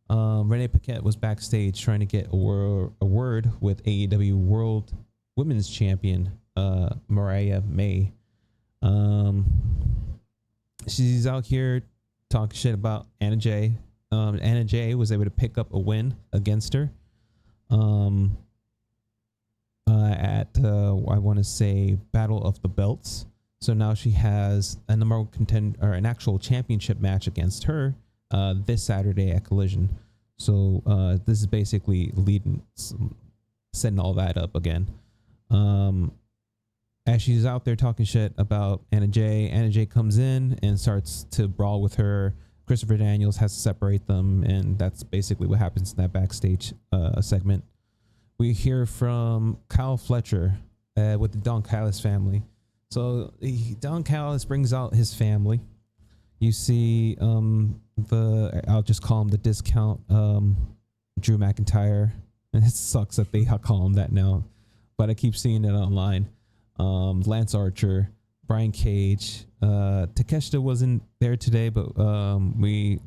B: Renee Paquette was backstage trying to get a word with AEW World Women's Champion Mariah May. She's out here talking shit about Anna Jay. Anna Jay was able to pick up a win against her at I want to say Battle of the Belts. So now she has a number one contender or an actual championship match against her this Saturday at Collision. So this is basically setting all that up again. As she's out there talking shit about Anna Jay comes in and starts to brawl with her. Christopher Daniels has to separate them, and that's basically what happens in that backstage segment. We hear from Kyle Fletcher with the Don Callis family. So Don Callis brings out his family. You see I'll just call him the discount Drew McIntyre. And it sucks that they call him that now, but I keep seeing it online. Lance Archer, Brian Cage, Takeshita wasn't there today, but we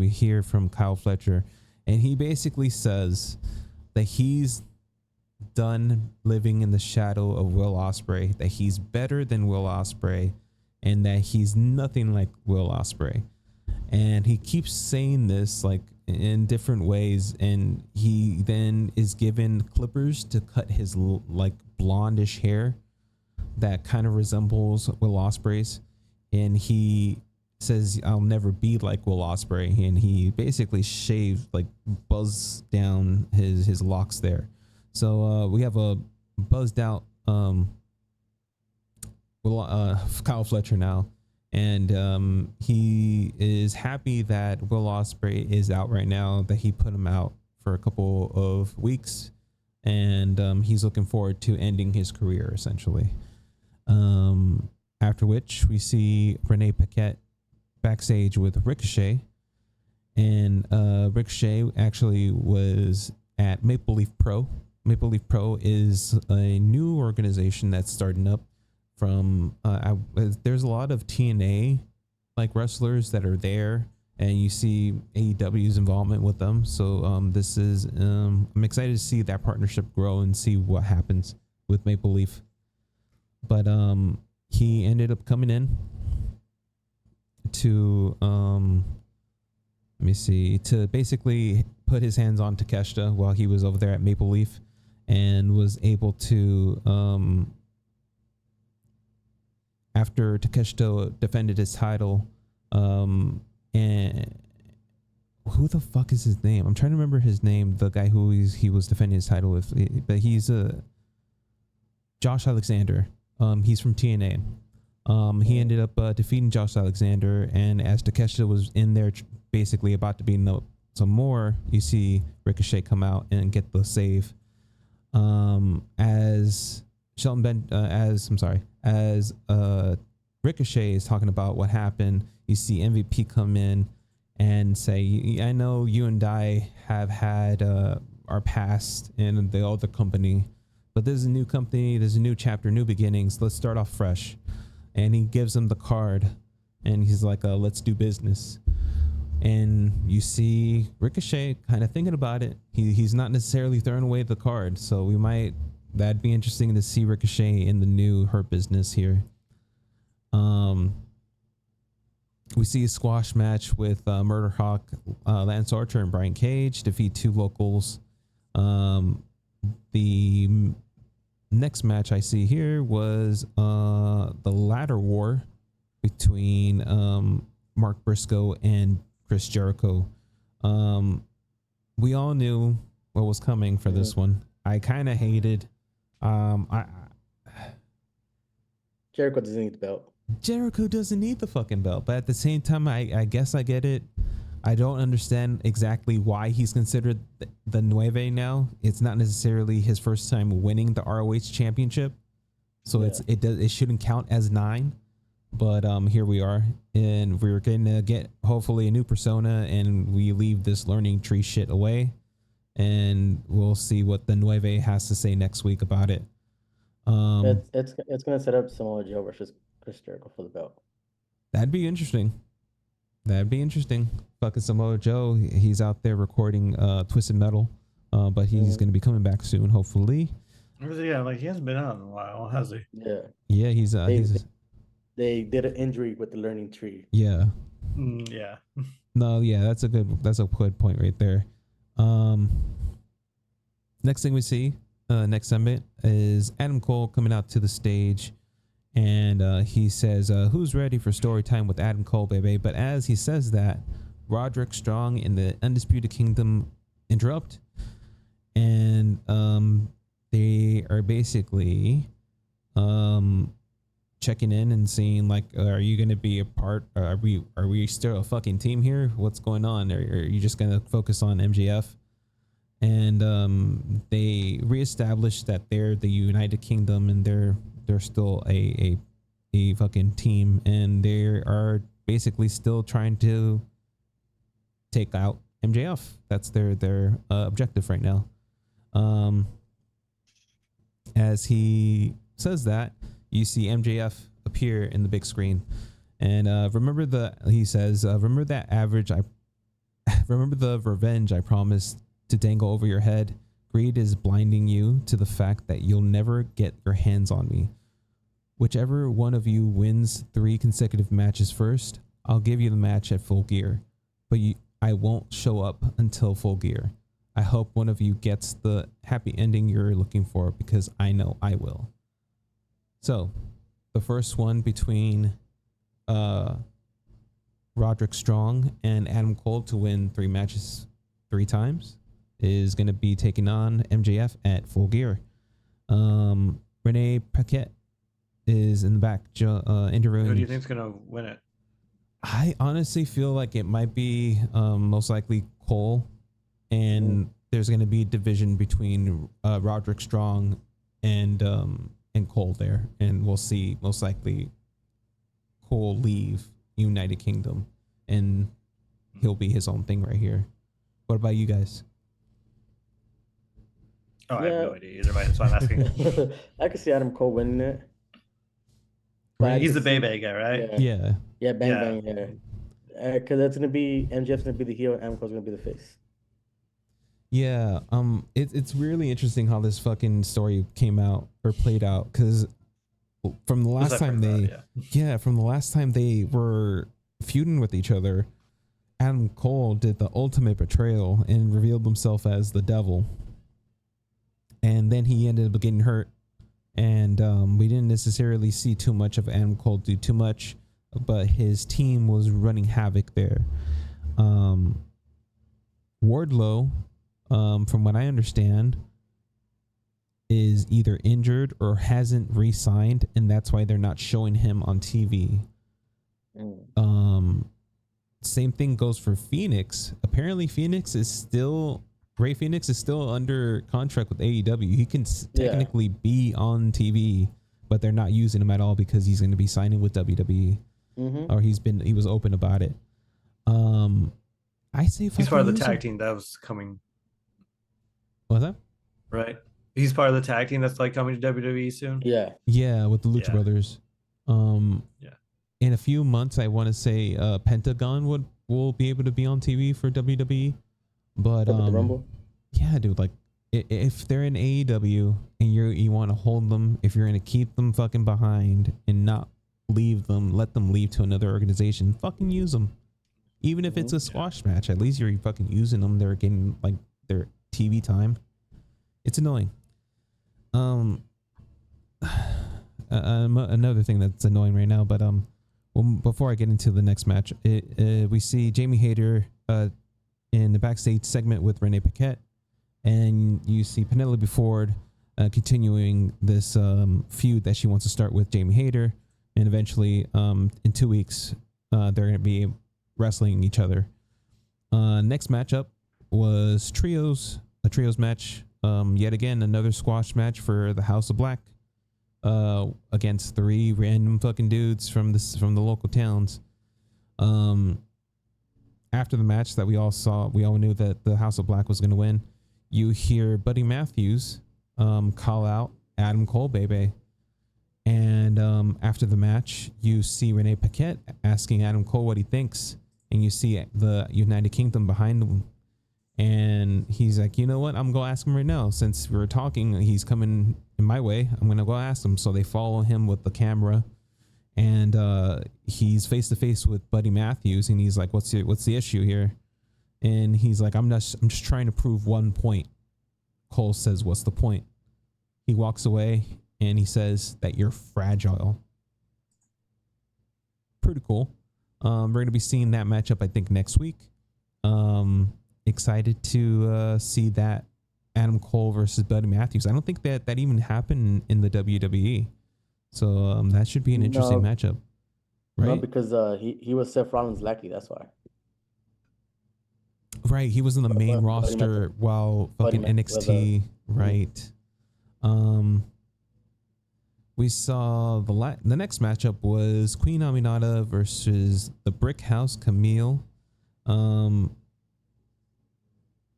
B: hear from Kyle Fletcher, and he basically says that he's done living in the shadow of Will Ospreay, that he's better than Will Ospreay, and that he's nothing like Will Ospreay. And he keeps saying this like in different ways, and he then is given clippers to cut his like blondish hair that kind of resembles Will Ospreay's, and he says, "I'll never be like Will Ospreay," and he basically shaved, like buzzed down his locks there. So we have a buzzed out Kyle Fletcher now, and he is happy that Will Ospreay is out right now, that he put him out for a couple of weeks, and he's looking forward to ending his career essentially. After which we see Renee Paquette backstage with Ricochet, And Ricochet actually was at Maple Leaf Pro. Maple Leaf Pro is a new organization that's starting up from there's a lot of TNA like wrestlers that are there, and you see AEW's involvement with them. So this is I'm excited to see that partnership grow and see what happens with Maple Leaf. But he ended up coming in to let me see, to basically put his hands on Takeshita while he was over there at Maple Leaf, and was able to after Takeshita defended his title, and who the fuck is his name? I'm trying to remember his name, the guy who he was defending his title with, but he's Josh Alexander. He's from TNA. He ended up defeating Josh Alexander, and as Takeshita was in there basically about to beat up some more, you see Ricochet come out and get the save. As Shelton as Ricochet is talking about what happened, you see MVP come in and say, I know you and I have had our past in the other company, but there's a new company, there's a new chapter, new beginnings. Let's start off fresh. And he gives him the card, and he's like, let's do business. And you see Ricochet kind of thinking about it. He's not necessarily throwing away the card, so that'd be interesting to see Ricochet in the new Hurt Business here. We see a squash match with Murder Hawk, Lance Archer, and Brian Cage defeat two locals. The next match I see here was the ladder war between Mark Briscoe and Chris Jericho. We all knew what was coming for this one. I kind of hated
C: Jericho doesn't need the belt.
B: Jericho doesn't need the fucking belt, but at the same time, I guess I get it. I don't understand exactly why he's considered the Nueve now. It's not necessarily his first time winning the ROH championship, so it shouldn't count as 9. But here we are, and we're going to get hopefully a new persona, and we leave this learning tree shit away, and we'll see what the Nueve has to say next week about it.
C: It's going to set up Samoa Joe versus Chris Jericho for the belt.
B: That'd be interesting. Fucking Samoa Joe, he's out there recording Twisted Metal, but he's going to be coming back soon, hopefully.
D: Yeah, like he hasn't been out in a while, has he?
B: Yeah, he's
C: they did an injury with the learning tree.
B: Yeah.
D: Yeah.
B: No, yeah, that's a good point right there. Next thing we see, next segment is Adam Cole coming out to the stage, and he says, who's ready for story time with Adam Cole, baby? But as he says that, Roderick Strong and the Undisputed Kingdom interrupt, and they are basically checking in and seeing like, are you going to be a part? Are we still a fucking team here? What's going on? Are you just going to focus on MJF? And they reestablish that they're the United Kingdom, and they're still a fucking team, and they are basically still trying to take out MJF. That's their objective right now. As he says that, you see MJF appear in the big screen, and remember that remember the revenge I promised to dangle over your head. Greed is blinding you to the fact that you'll never get your hands on me. Whichever one of you wins 3 consecutive matches first, I'll give you the match at Full Gear, but I won't show up until Full Gear. I hope one of you gets the happy ending you're looking for, because I know I will. So, the first one between Roderick Strong and Adam Cole to win 3 matches 3 times is going to be taking on MJF at Full Gear. Renee Paquette is in the back interviewing.
D: Who do you think's going to win it?
B: I honestly feel like it might be most likely Cole, and there's going to be a division between Roderick Strong and Cole there, and we'll see most likely Cole leave United Kingdom and he'll be his own thing right here. What about you guys?
D: Oh, I have no idea either. That's why I'm asking.
C: I could see Adam Cole winning it.
B: Right.
D: He's the Bebe guy, right?
C: Yeah. Bang. Because that's gonna be MJF's gonna be the heel and Adam Cole's gonna be the face.
B: Yeah. It's really interesting how this fucking story came out or played out, because from the last time from the last time they were feuding with each other, Adam Cole did the ultimate betrayal and revealed himself as the devil. And then he ended up getting hurt. And we didn't necessarily see too much of Adam Cole do too much, but his team was running havoc there. Wardlow, from what I understand, is either injured or hasn't re-signed, and that's why they're not showing him on TV. Same thing goes for Phoenix. Apparently Ray Phoenix is still under contract with AEW. He can technically be on TV, but they're not using him at all because he's going to be signing with WWE. Or he was open about it. I say
D: he's part of the tag team that was coming.
B: What's that?
D: Right. He's part of the tag team that's like coming to WWE soon.
B: Yeah, with the Lucha Brothers. In a few months, I want to say Pentagon will be able to be on TV for WWE. But
C: the Rumble?
B: Yeah, dude, like if they're in AEW and you want to hold them, if you're gonna keep them fucking behind and not leave them, let them leave to another organization, fucking use them. Even if it's a squash match, at least you're fucking using them. They're getting like their TV time. It's annoying. Another thing that's annoying right now, but before I get into the next match, we see Jamie Hayter in the backstage segment with Renee Paquette, and you see Penelope Ford continuing this feud that she wants to start with Jamie Hayter, and eventually in 2 weeks they're going to be wrestling each other. Next matchup was a trios match. Yet again, another squash match for the House of Black against 3 random fucking dudes from the local towns. After the match that we all knew that the House of Black was going to win. You hear Buddy Matthews call out Adam Cole, baby. And after the match, you see Renee Paquette asking Adam Cole what he thinks. And you see the United Kingdom behind him. And he's like, you know what? I'm going to ask him right now. Since we were talking, he's coming in my way. I'm going to go ask him. So they follow him with the camera. And he's face to face with Buddy Matthews, and he's like, "What's the issue here?" And he's like, "I'm just trying to prove one point." Cole says, "What's the point?" He walks away, and he says that you're fragile. Pretty cool. We're gonna be seeing that matchup, I think, next week. Excited to see that Adam Cole versus Buddy Matthews. I don't think that even happened in the WWE. So that should be an interesting matchup, right?
C: No, because he was Seth Rollins' lackey. That's why.
B: Right, he was in the main roster while fucking NXT. Right. We saw the next matchup was Queen Aminata versus the Brick House Camille. Let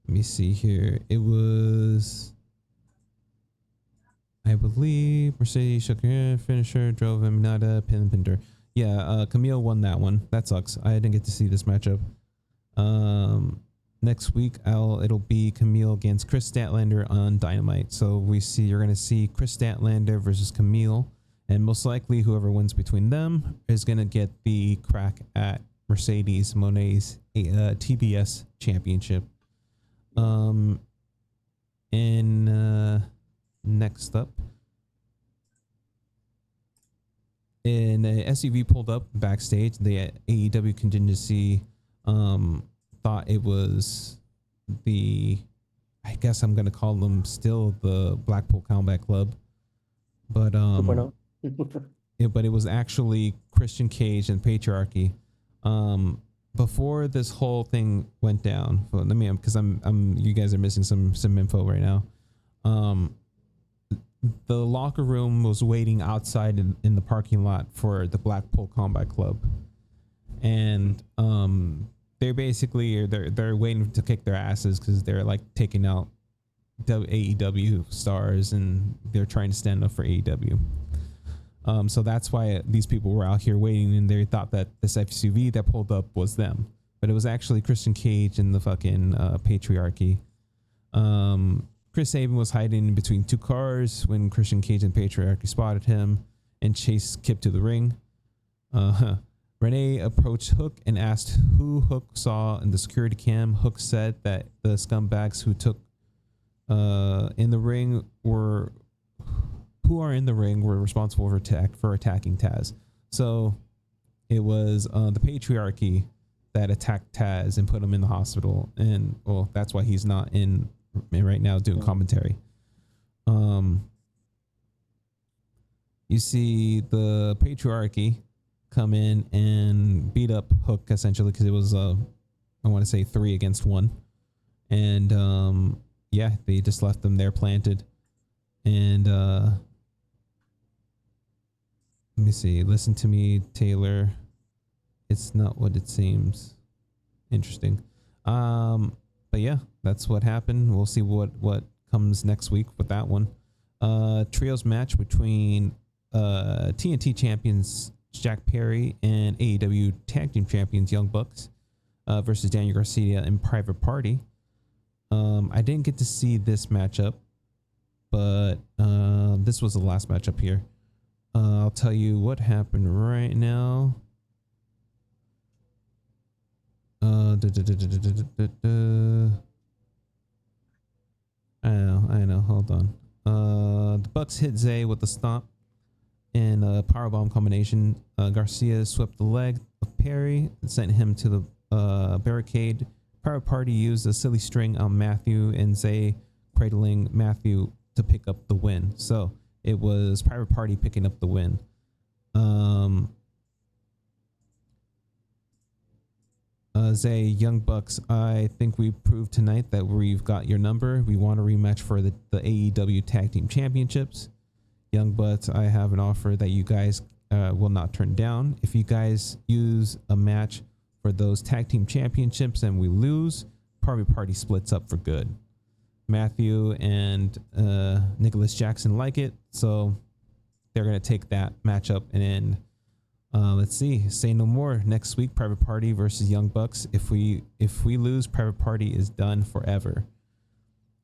B: me see here. It was, I believe, Mercedes shook her finisher, drove Aminata, pinned her. Yeah, Camille won that one. That sucks. I didn't get to see this matchup. Next week, it'll be Camille against Chris Statlander on Dynamite. So you're gonna see Chris Statlander versus Camille, and most likely whoever wins between them is gonna get the crack at Mercedes Monet's TBS championship. Next up, an SUV pulled up backstage. The AEW contingency thought it was I guess I'm gonna call them still the Blackpool Combat Club, but but it was actually Christian Cage and Patriarchy. Before this whole thing went down, well, let me, because you guys are missing some info right now. The locker room was waiting outside in the parking lot for the Blackpool Combat Club, and they're basically they're waiting to kick their asses because they're like taking out AEW stars and they're trying to stand up for AEW. So that's why these people were out here waiting, and they thought that this SUV that pulled up was them, but it was actually Christian Cage and the fucking patriarchy. Chris Sabin was hiding in between two cars when Christian Cage and patriarchy spotted him and chased Kip to the ring. Renee approached Hook and asked who Hook saw in the security cam. Hook said that the scumbags who are in the ring were responsible for attacking Taz. So it was the patriarchy that attacked Taz and put him in the hospital, and well, that's why he's not in right now doing commentary. You see the patriarchy come in and beat up Hook essentially because it was I want to say 3 against 1, and yeah, they just left them there planted. And let me see. Listen to me, Taylor. It's not what it seems. Interesting. But yeah, that's what happened. We'll see what comes next week with that one. Trios match between TNT champions Jack Perry and AEW tag team champions Young Bucks versus Daniel Garcia and Private Party. I didn't get to see this matchup, but this was the last matchup here. I'll tell you what happened right now. I know. Hold on. The Bucks hit Zay with the stomp and a powerbomb combination. Garcia swept the leg of Perry and sent him to the barricade. Private Party used a silly string on Matthew and Zay cradling Matthew to pick up the win. So it was Private Party picking up the win. Zay, Young Bucks, I think we proved tonight that we've got your number. We want a rematch for the AEW Tag Team Championships. Young Bucks, I have an offer that you guys will not turn down. If you guys use a match for those Tag Team Championships and we lose, Private Party splits up for good. Matthew and Nicholas Jackson like it, so they're going to take that matchup. And let's see, say no more. Next week, Private Party versus Young Bucks. If we lose, Private Party is done forever.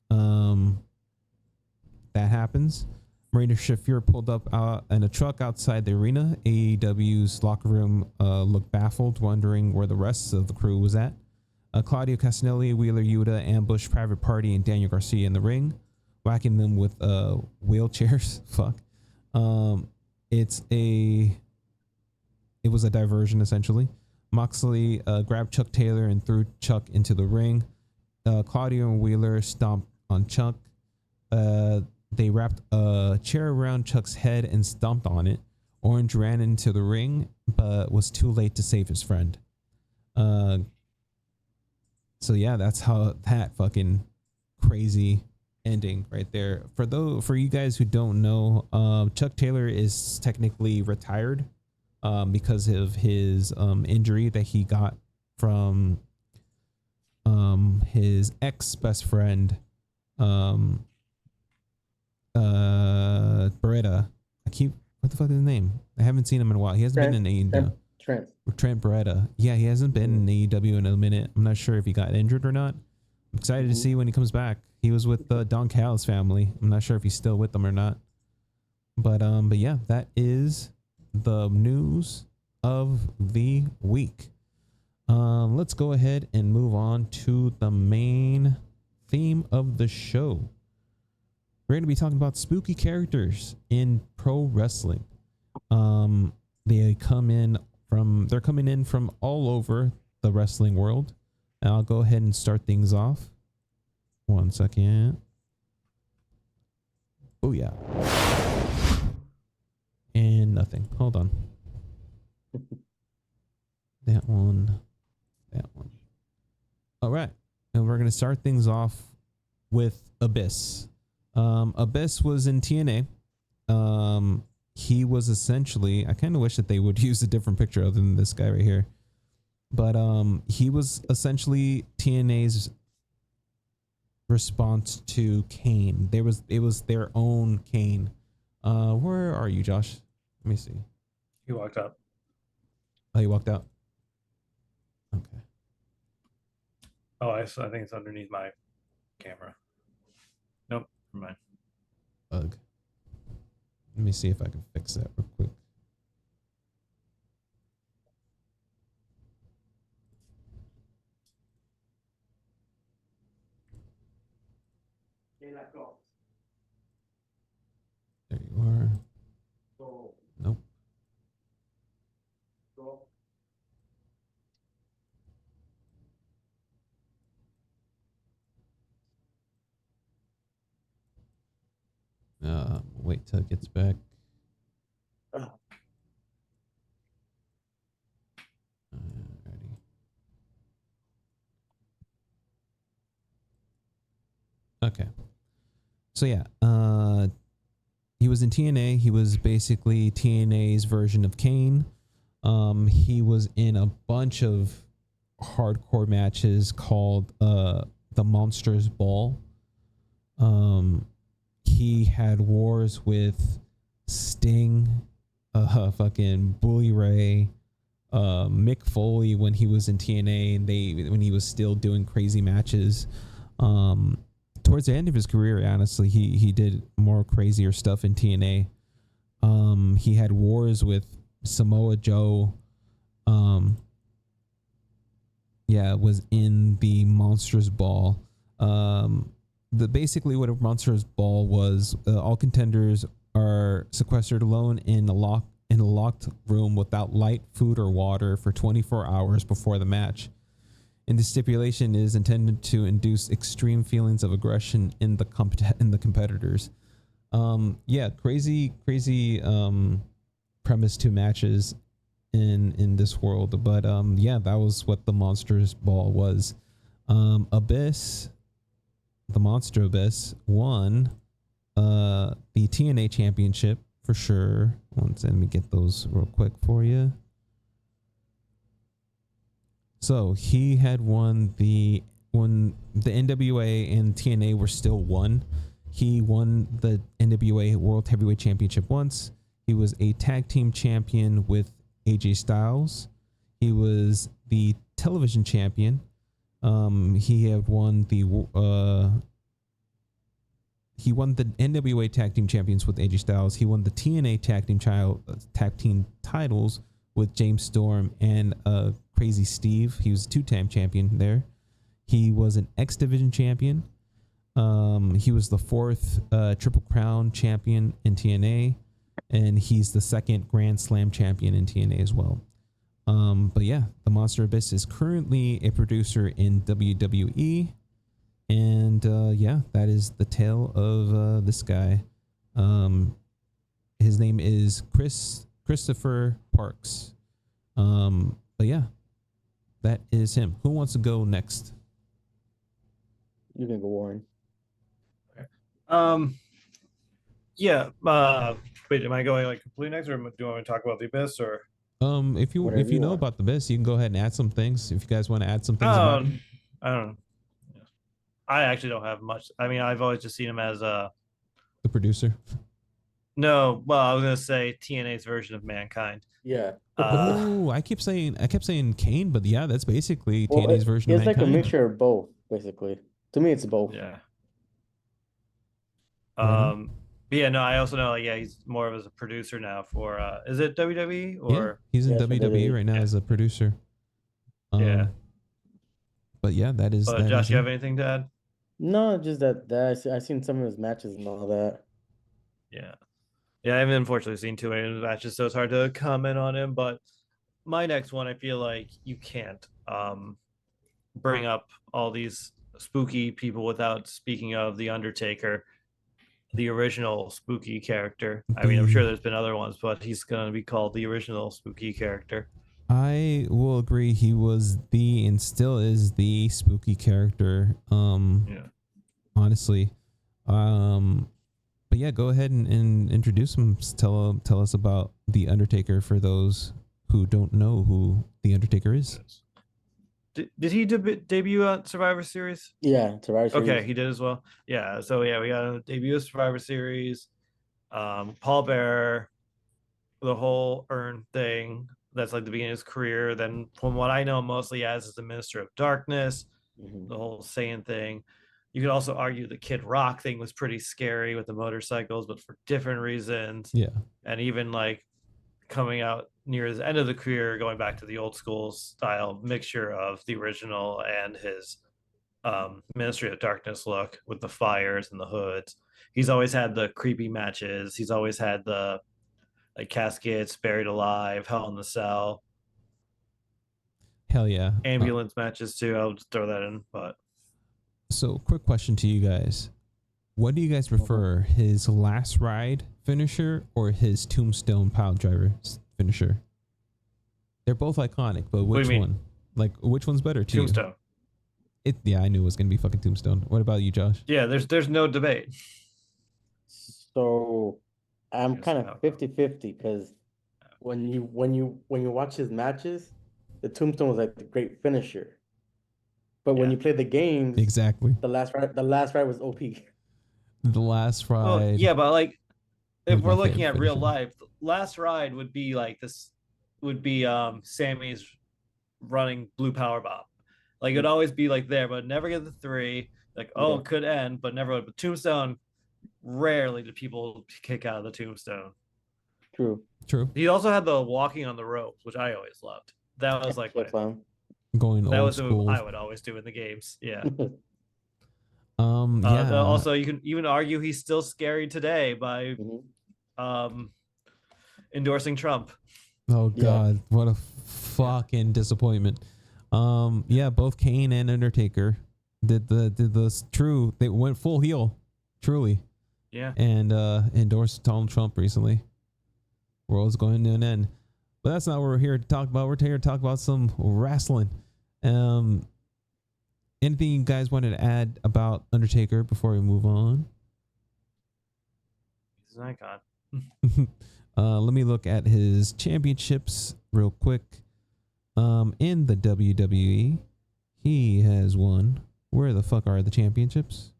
B: That happens. Marina Shafir pulled up in a truck outside the arena. AEW's locker room looked baffled, wondering where the rest of the crew was at. Claudio Castagnoli, Wheeler Yuta ambushed Private Party and Daniel Garcia in the ring, whacking them with wheelchairs. Fuck. It was a diversion, essentially. Moxley grabbed Chuck Taylor and threw Chuck into the ring. Claudio and Wheeler stomped on Chuck. They wrapped a chair around Chuck's head and stomped on it. Orange ran into the ring, but was too late to save his friend. So yeah, that's how that fucking crazy ending right there. For you guys who don't know, Chuck Taylor is technically retired because of his injury that he got from his ex best friend Beretta. What the fuck is his name? I haven't seen him in a while. He hasn't been in AEW. Trent Beretta. Yeah, he hasn't been in AEW in a minute. I'm not sure if he got injured or not. I'm excited to see when he comes back. He was with Don Callis family. I'm not sure if he's still with them or not. But yeah, that is the news of the week. Let's go ahead and move on to the main theme of the show. We're going to be talking about spooky characters in pro wrestling. They're coming in from all over the wrestling world. And I'll go ahead and start things off. 1 second. Oh yeah. And nothing. Hold on. That one. All right. And we're going to start things off with Abyss. Abyss was in TNA. He was essentially, I kind of wish that they would use a different picture other than this guy right here. But he was essentially TNA's response to Kane. It was their own Kane. Where are you, Josh? Let me see.
D: He walked up.
B: Oh, he walked out. Okay.
D: Oh, I think it's underneath my camera. Nope, never mind.
B: Bug. Let me see if I can fix that real quick. There you are. Nope. Wait till it gets back. Alrighty. Okay. So yeah, he was in TNA. He was basically TNA's version of Kane. He was in a bunch of hardcore matches called the Monsters Ball. He had wars with Sting, fucking Bully Ray, Mick Foley when he was in TNA, and when he was still doing crazy matches. Towards the end of his career, honestly, he did more crazier stuff in TNA. He had wars with Samoa Joe. Was in the Monsters Ball. Basically what a Monsters Ball was, all contenders are sequestered alone in a locked room without light, food, or water for 24 hours before the match. And the stipulation is intended to induce extreme feelings of aggression in the competitors. Crazy premise to matches in this world, but that was what the Monsters Ball was. Abyss, the Monster Abyss, won the TNA Championship for sure. Let me get those real quick for you. So he had won when the NWA and TNA were still one. He won the NWA World Heavyweight Championship once. He was a tag team champion with AJ Styles. He was the television champion. He had won the NWA tag team champions with AJ Styles. He won the TNA tag team titles with James Storm and Crazy Steve. He was a two-time champion there. He was an X Division champion. He was the fourth Triple Crown champion in TNA, and he's the second Grand Slam champion in TNA as well. The Monster Abyss is currently a producer in WWE, and that is the tale of this guy. His name is Christopher Parks. That is him. Who wants to go next?
C: You can go, Warren.
D: Okay. Wait, am I going like completely next, or do you want me to talk about the Abyss, or?
B: If you know about the Abyss, you can go ahead and add some things. If you guys want to add some things about him.
D: I don't know. I actually don't have much. I mean, I've always just seen him as the
B: producer.
D: No, well, I was gonna say TNA's version of Mankind.
C: Yeah.
B: I kept saying Kane, but yeah, that's basically TNA's version of Mankind.
C: It's like a mixture of both, basically. To me, it's both.
D: Yeah. I also know, he's more of as a producer now for is it WWE or?
B: Yeah, he's in WWE right now as a producer.
D: But
B: that is.
D: But Josh, you have anything to add?
C: No, just that I've seen some of his matches and all that.
D: Yeah, I haven't unfortunately seen too many of his matches, so it's hard to comment on him. But my next one, I feel like you can't bring up all these spooky people without speaking of the Undertaker, the original spooky character. I mean, I'm sure there's been other ones, but he's going to be called the original spooky character.
B: I will agree. He was and still is the spooky character. Honestly. Go ahead and introduce him. Tell us about the Undertaker for those who don't know who the Undertaker is.
D: Did he debut on Survivor Series?
C: Yeah, Survivor Series.
D: Okay, he did as well. Yeah, so yeah, we got a debut of Survivor Series. Paul Bearer, the whole Earn thing. That's like the beginning of his career. Then, from what I know, mostly as is the Minister of Darkness, the whole Saiyan thing. You could also argue the Kid Rock thing was pretty scary with the motorcycles, but for different reasons.
B: Yeah.
D: And even like coming out near the end of the career, going back to the old school style mixture of the original and his Ministry of Darkness look with the fires and the hoods. He's always had the creepy matches. He's always had the like caskets, buried alive, hell in the cell.
B: Hell yeah.
D: Ambulance matches too. I'll just throw that in. But
B: so quick question to you guys. What do you guys prefer, his last ride finisher or his tombstone pile driver finisher? They're both iconic, but which one? Like, which one's better to
D: Tombstone.
B: you? Yeah, I knew it was gonna be fucking Tombstone. What about you, Josh?
D: Yeah, there's no debate.
C: So I'm kind of 50-50 because when you watch his matches, the Tombstone was like the great finisher. But when you play the games,
B: exactly,
C: the last ride was OP.
B: The last ride.
D: Well, yeah, but like if we're looking at real life, last ride would be like this. Would be Sammy's running blue power bomb. Like it'd always be like there, but never get the 3. Like it could end, but never would. But Tombstone, rarely do people kick out of the Tombstone.
C: True.
B: He
D: also had the walking on the ropes, which I always loved. That was like
B: going
D: that
B: old
D: was
B: school.
D: what I would always do in the games. Yeah.
B: Yeah.
D: Also, you can even argue he's still scary today by endorsing Trump.
B: Oh God, what a fucking disappointment. Yeah, both Kane and Undertaker did the true. They went full heel, truly.
D: Yeah.
B: And endorsed Donald Trump recently. World's going to an end. But that's not what we're here to talk about. We're here to talk about some wrestling. Anything you guys wanted to add about Undertaker before we move on?
D: He's an icon.
B: Let me look at his championships real quick. In the WWE, he has won. Where the fuck are the championships?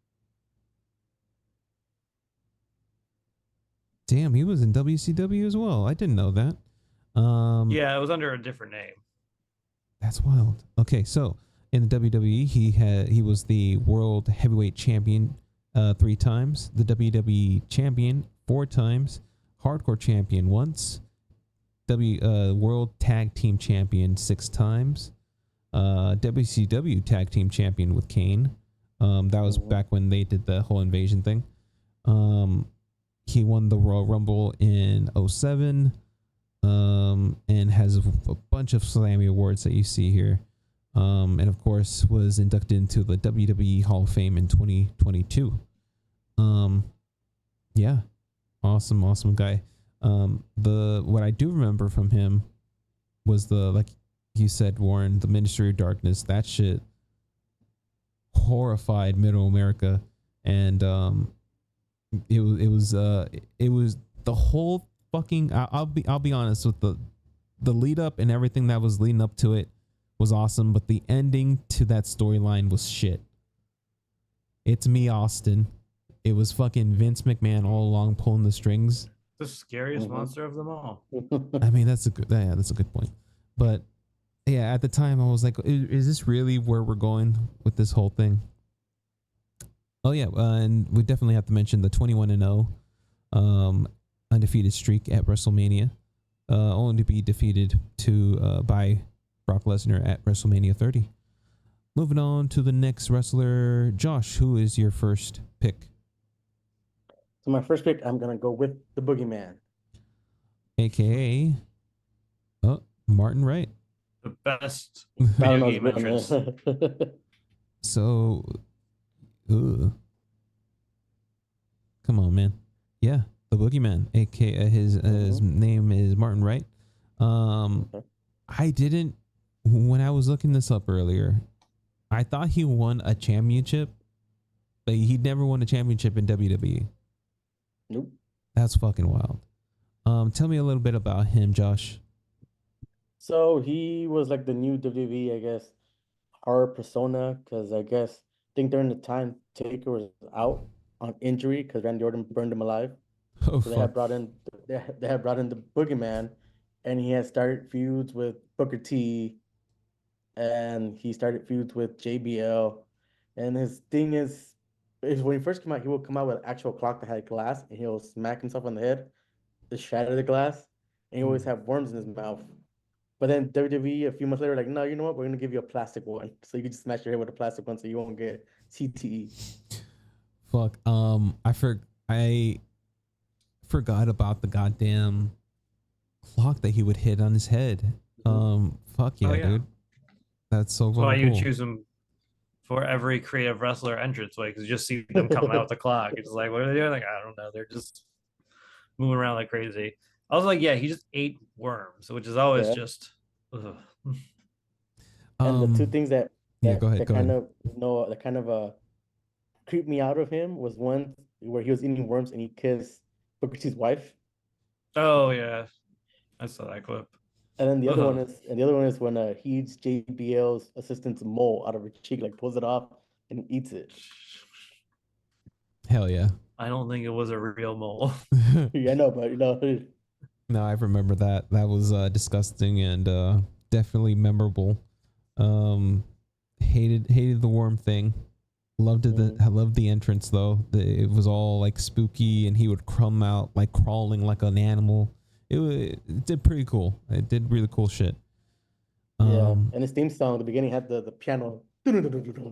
B: Damn, he was in WCW as well. I didn't know that.
D: Yeah, it was under a different name.
B: That's wild. Okay, so in the WWE, he was the World Heavyweight Champion 3 times, the WWE Champion 4 times, Hardcore Champion once, World Tag Team Champion 6 times, WCW Tag Team Champion with Kane. That was back when they did the whole invasion thing. He won the Royal Rumble in 2007, and has a bunch of Slammy awards that you see here. And of course was inducted into the WWE Hall of Fame in 2022. Yeah, awesome guy. What I do remember from him was like you said, Warren, the Ministry of Darkness. That shit horrified Middle America, and it was the whole fucking. I'll be honest with the lead up and everything that was leading up to it was awesome, but the ending to that storyline was shit. It's me, Austin. It was fucking Vince McMahon all along pulling the strings.
D: The scariest monster of them all.
B: I mean, that's a good point. But yeah, at the time I was like, is this really where we're going with this whole thing? Oh yeah, and we definitely have to mention the 21-0 undefeated streak at WrestleMania, only to be defeated by Brock Lesnar at WrestleMania 30. Moving on to the next wrestler, Josh, who is your first pick?
C: So my first pick, I'm gonna go with the Boogeyman,
B: aka Martin Wright,
D: the best video game entrance.
B: So, come on, man. Yeah, the Boogeyman, aka his name is Martin Wright. I didn't, when I was looking this up earlier, I thought he won a championship, but he never won a championship in WWE.
C: Nope.
B: That's fucking wild. Tell me a little bit about him, Josh.
C: So he was like the new WWE, I guess, horror persona because I think during the time Taker was out on injury because Randy Orton burned him alive.
B: Oh,
C: So they had brought in the Boogeyman, and he had started feuds with Booker T, and he started feuds with JBL. And his thing is when he first came out, he would come out with an actual clock that had glass, and he'll smack himself on the head to shatter the glass, and he always have worms in his mouth. But then WWE a few months later, like, no, you know what? We're gonna give you a plastic one, so you can just smash your head with a plastic one, so you won't get CTE.
B: Fuck. I forgot about the goddamn clock that he would hit on his head. Fuck yeah, dude. That's so cool.
D: Why you choose him for every creative wrestler entrance way, because you just see them coming out with the clock. It's like, what are they doing? Like, I don't know. They're just moving around like crazy. I was like, yeah, he just ate worms, which is always just. Ugh.
C: And the two things that
B: go ahead.
C: that kind of creeped me out of him was one where he was eating worms and he kissed Booker T's wife.
D: Oh yeah, I saw that clip.
C: And then the other one is when he eats JBL's assistant's mole out of her cheek, like pulls it off and eats it.
B: Hell yeah.
D: I don't think it was a real mole.
C: Yeah, I know, but
B: No, I remember that. That was disgusting and definitely memorable. Hated the worm thing. Loved it. I loved the entrance though. It was all like spooky, and he would come out like crawling like an animal. It did pretty cool. It did really cool shit.
C: Yeah, and his theme song at the beginning had the piano. And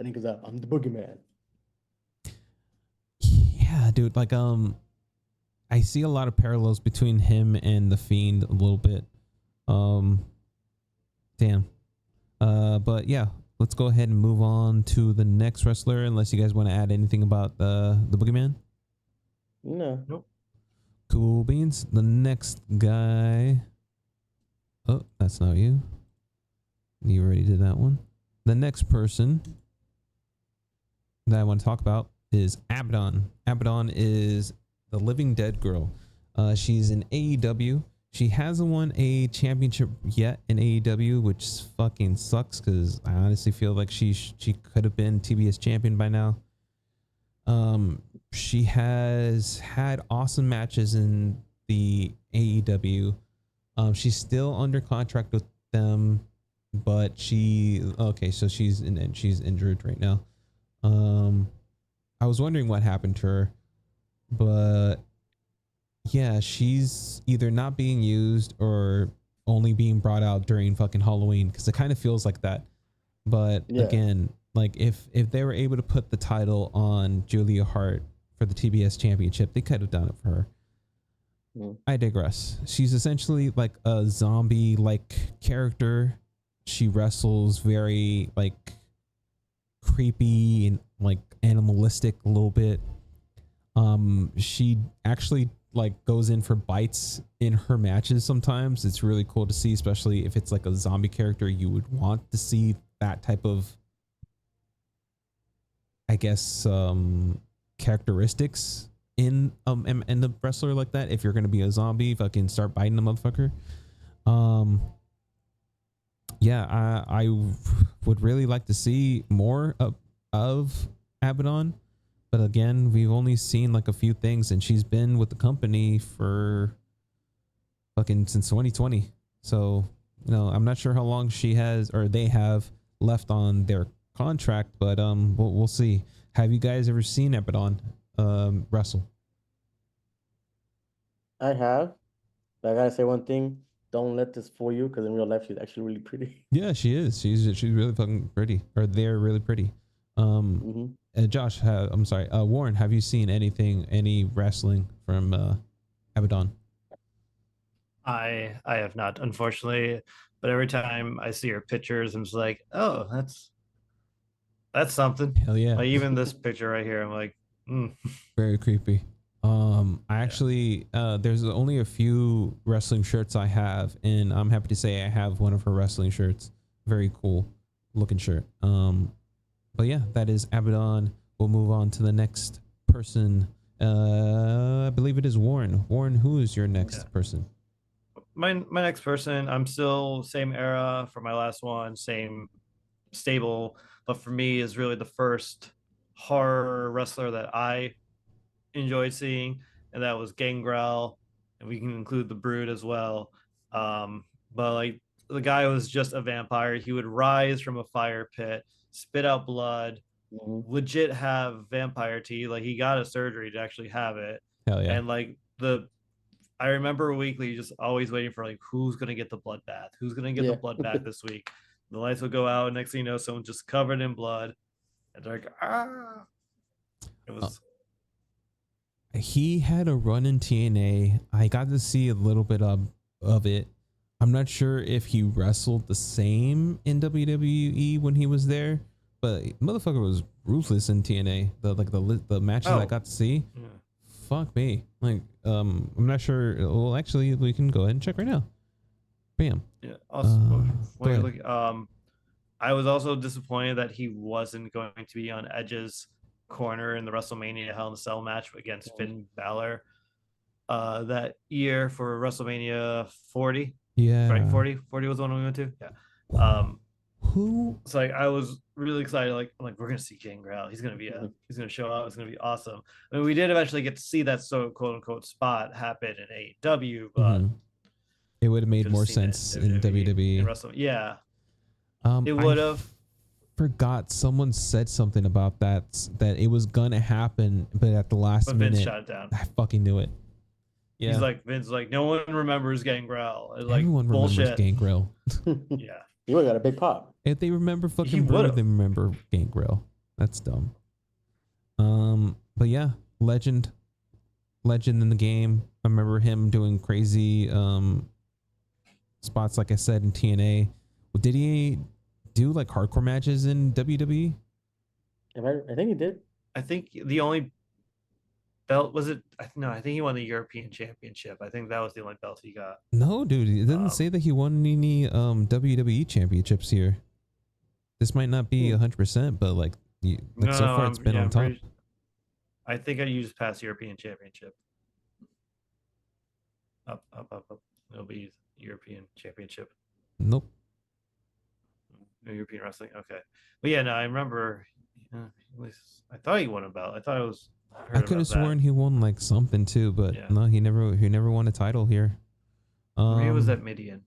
C: he goes out, "I'm the Boogeyman."
B: Yeah, dude. Like I see a lot of parallels between him and the Fiend a little bit. Damn. But yeah, let's go ahead and move on to the next wrestler. Unless you guys want to add anything about the Boogeyman.
C: No.
D: Nope.
B: Cool beans. The next guy. Oh, that's not you. You already did that one. The next person that I want to talk about is Abadon. Abadon is the living dead girl. She's in AEW. She hasn't won a championship yet in AEW, which fucking sucks because I honestly feel like she could have been TBS champion by now. She has had awesome matches in the AEW. She's still under contract with them, but so she's injured right now. I was wondering what happened to her, but yeah, she's either not being used or only being brought out during fucking Halloween, because it kind of feels like that. But again, like if they were able to put the title on Julia Hart for the TBS championship, they could have done it for her. I digress. She's essentially like a zombie like character. She wrestles very like creepy and like animalistic a little bit. She actually like goes in for bites in her matches sometimes. It's really cool to see, especially if it's like a zombie character. You would want to see that type of, I guess, characteristics in the wrestler like that. If you're gonna be a zombie, fucking start biting the motherfucker. Yeah, I would really like to see more of Abadon, but again, we've only seen like a few things, and she's been with the company for fucking since 2020. So, you know, I'm not sure how long she has or they have left on their contract, but we'll see. Have you guys ever seen Abadon wrestle?
C: I have. But I gotta say one thing: don't let this fool you, because in real life she's actually really pretty.
B: Yeah, she is. She's really fucking pretty, or they're really pretty. Josh, Warren, have you seen any wrestling from Abadon?
D: I have not, unfortunately, but every time I see her pictures, I'm just like, oh, that's something.
B: Hell yeah!
D: Like even this picture right here, I'm like,
B: very creepy. I actually there's only a few wrestling shirts I have, and I'm happy to say I have one of her wrestling shirts. Very cool looking shirt. But yeah, that is Abadon. We'll move on to the next person. I believe it is Warren. Warren, who is your next person?
D: My next person, I'm still same era for my last one, same stable, but for me is really the first horror wrestler that I enjoyed seeing, and that was Gangrel, and we can include the Brood as well. But like the guy was just a vampire. He would rise from a fire pit, spit out blood, legit have vampire teeth. Like he got a surgery to actually have it.
B: Hell yeah.
D: And like I remember weekly just always waiting for like who's gonna get the bloodbath? Who's gonna get the bloodbath this week? The lights will go out, and next thing you know, someone's just covered in blood, and they're like, ah. It was.
B: He had a run in TNA. I got to see a little bit of it. I'm not sure if he wrestled the same in WWE when he was there, but motherfucker was ruthless in TNA. The matches I got to see. Yeah. Fuck me. Like, I'm not sure. Well, actually, we can go ahead and check right now. Bam.
D: Yeah. Also, I was also disappointed that he wasn't going to be on Edge's corner in the WrestleMania Hell in a Cell match against Finn Balor that year for WrestleMania 40.
B: Yeah.
D: Right, 40 was the one we went to. Yeah. Who? It's like I was really excited. Like we're gonna see Gangrel. He's gonna show up. It's gonna be awesome. I mean, we did eventually get to see that quote unquote spot happen in AEW, but
B: it would have made more sense in WWE.
D: Yeah. It would have.
B: Forgot someone said something about that it was gonna happen, but at the last minute,
D: Vince shot it down.
B: I fucking knew it. Yeah.
D: He's like, Vince, like, no one remembers Gangrel. Like,
B: everyone
D: bullshit.
B: remembers Gangrel.
D: Yeah.
C: You would have got a big pop.
B: If they remember fucking Brood, they remember Gangrel. That's dumb. But yeah, legend in the game. I remember him doing crazy spots, like I said, in TNA. Did he do like hardcore matches in WWE?
C: I think he did.
D: I think the only belt was it. No, I think he won the European Championship. I think that was the only belt he got.
B: No, dude, it doesn't say that he won any WWE championships here. This might not be 100%, but like so far it's been on top.
D: I think you just passed European Championship. Up. It'll be European Championship.
B: Nope.
D: European Wrestling. Okay, but yeah, no, I remember. I thought he won a belt. I thought it was.
B: I could have sworn he won like something too, but no, he never won a title here.
D: Maybe it was at Midian.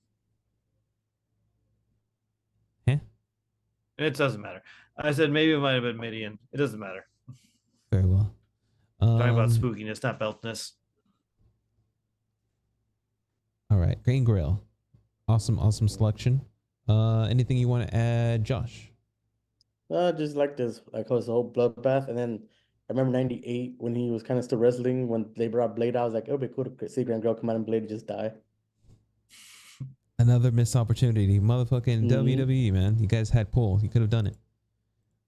D: It doesn't matter. I said maybe it might have been Midian. It doesn't matter.
B: Very well.
D: Talking about spookiness, not beltness.
B: All right, Gangrel. Awesome selection. Anything you want to add, Josh?
C: Just like this, like his whole bloodbath, and then I remember '98 when he was kind of still wrestling. When they brought Blade out, I was like, it would be cool to see Gangrel come out and Blade just die.
B: Another missed opportunity, motherfucking WWE, man. You guys had pull. You could have done it.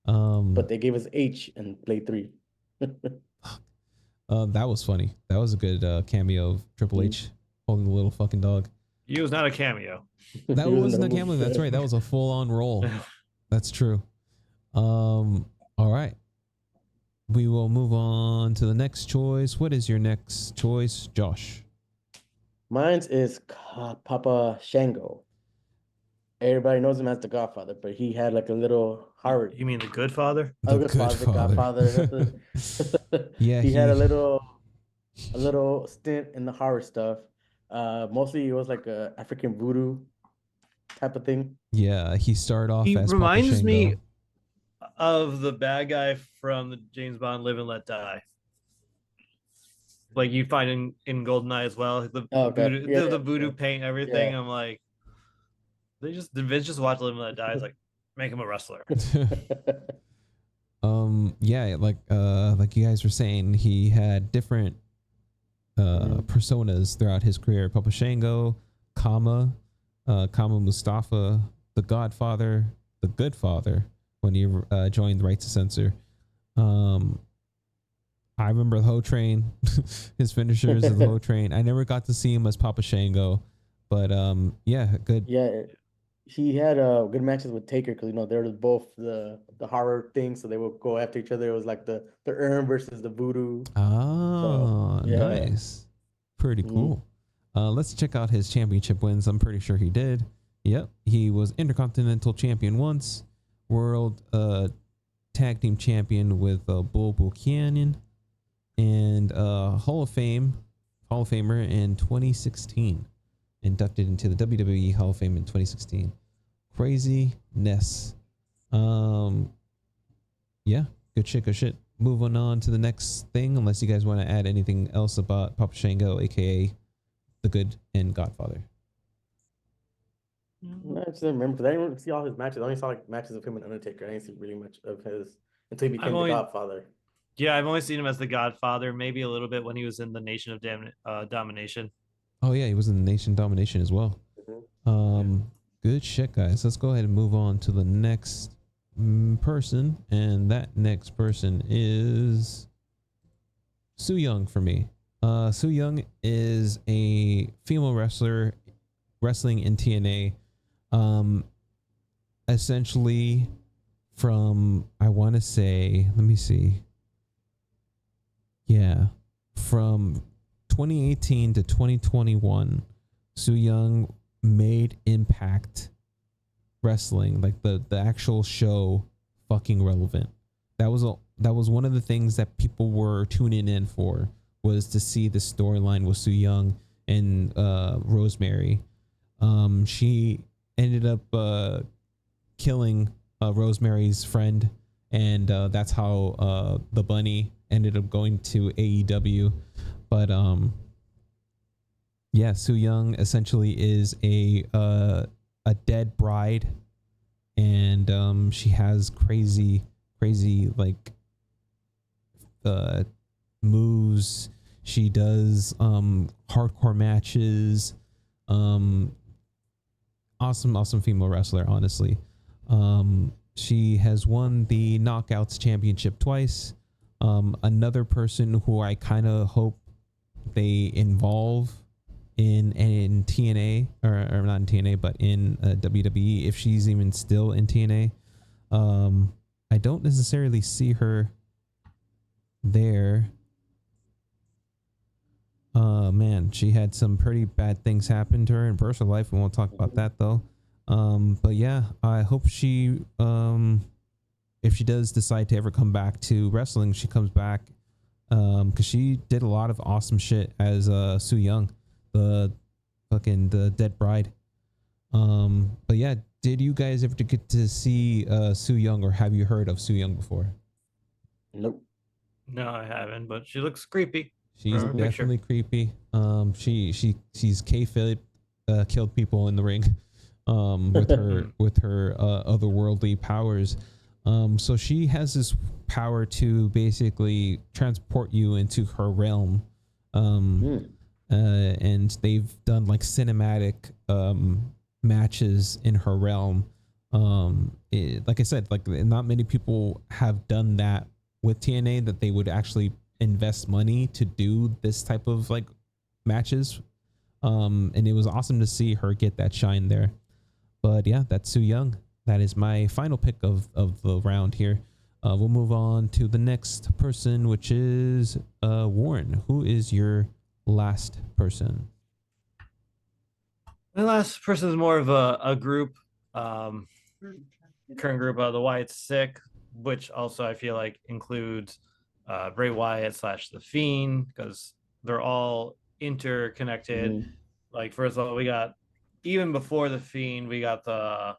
C: But they gave us H and Blade 3.
B: That was funny. That was a good cameo of Triple H holding the little fucking dog.
D: He was not a cameo.
B: That wasn't a cameo. That's right. That was a full-on role. That's true. All right. We will move on to the next choice. What is your next choice, Josh?
C: Mine's is Papa Shango. Everybody knows him as the Godfather, but he had like a little heart.
D: You mean the Good Father?
C: Oh, the Godfather.
B: Yeah,
C: he had a little stint in the horror stuff. Mostly it was like a African voodoo type of thing.
B: Yeah, he started off.
D: He
B: as
D: reminds me of the bad guy from the James Bond Live and Let Die. Like you find in GoldenEye as well. The voodoo paint, everything. Yeah. I'm like, did Vince just watch Live and Let Die? It's like, make him a wrestler.
B: Yeah, like you guys were saying, he had different personas throughout his career. Papa Shango, Kama Mustafa, the Godfather, the Good Father, when he joined Right to Censor. I remember the Ho Train, his finishers of the Ho Train. I never got to see him as Papa Shango, but yeah, good.
C: Yeah, he had good matches with Taker because they were both the horror thing, so they would go after each other. It was like the urn versus the voodoo.
B: Oh, so, yeah. Nice, pretty cool. Let's check out his championship wins. I'm pretty sure he did. Yep, he was Intercontinental Champion once, World Tag Team Champion with Buchanan, and Hall of Famer in 2016, inducted into the WWE Hall of Fame in 2016. Craziness. Yeah, good shit. Moving on to the next thing, unless you guys want to add anything else about Papa Shango, aka the Good and Godfather.
C: No, I just didn't remember because I didn't see all his matches. I only saw like matches of him and Undertaker. I didn't see really much of his until he became the Godfather.
D: Yeah, I've only seen him as the Godfather, maybe a little bit when he was in the Nation of Domination.
B: Oh yeah, he was in the Nation Domination as well.
C: Mm-hmm.
B: Good shit, guys. Let's go ahead and move on to the next person, and that next person is Su Yung for me. Su Yung is a female wrestler wrestling in TNA. Essentially from, I want to say, let me see. Yeah, from 2018 to 2021, Su Yung made Impact Wrestling, like the actual show, fucking relevant. That was one of the things that people were tuning in for, was to see the storyline with Su Yung and Rosemary. She ended up killing Rosemary's friend, and that's how the bunny ended up going to AEW. But yeah, Su Yung essentially is a dead bride, and she has crazy like moves. She does hardcore matches. Awesome female wrestler, honestly. She has won the Knockouts Championship twice. Another person who I kind of hope they involve in TNA, or not in TNA, but in WWE, if she's even still in TNA. I don't necessarily see her there. Man, she had some pretty bad things happen to her in personal life. We won't talk about that though. But yeah, I hope she, if she does decide to ever come back to wrestling, she comes back, because she did a lot of awesome shit as Su Yung, the dead bride. But yeah, did you guys ever get to see Su Yung, or have you heard of Su Yung before?
C: Nope.
D: No, I haven't, but she looks creepy.
B: She's definitely creepy. She's kayfabe, killed people in the ring, with her otherworldly powers. So she has this power to basically transport you into her realm. And they've done like cinematic matches in her realm. Like I said, like not many people have done that with TNA, that they would actually invest money to do this type of like matches. And it was awesome to see her get that shine there. But yeah, that's Su Yung. That is my final pick of the round here. We'll move on to the next person, which is Warren. Who is your last person?
D: The last person is more of a group, current group of the Wyatt Sick, which also I feel like includes Bray Wyatt / the Fiend, because they're all interconnected.
C: Mm-hmm.
D: Like, first of all, we got, even before the Fiend, we got the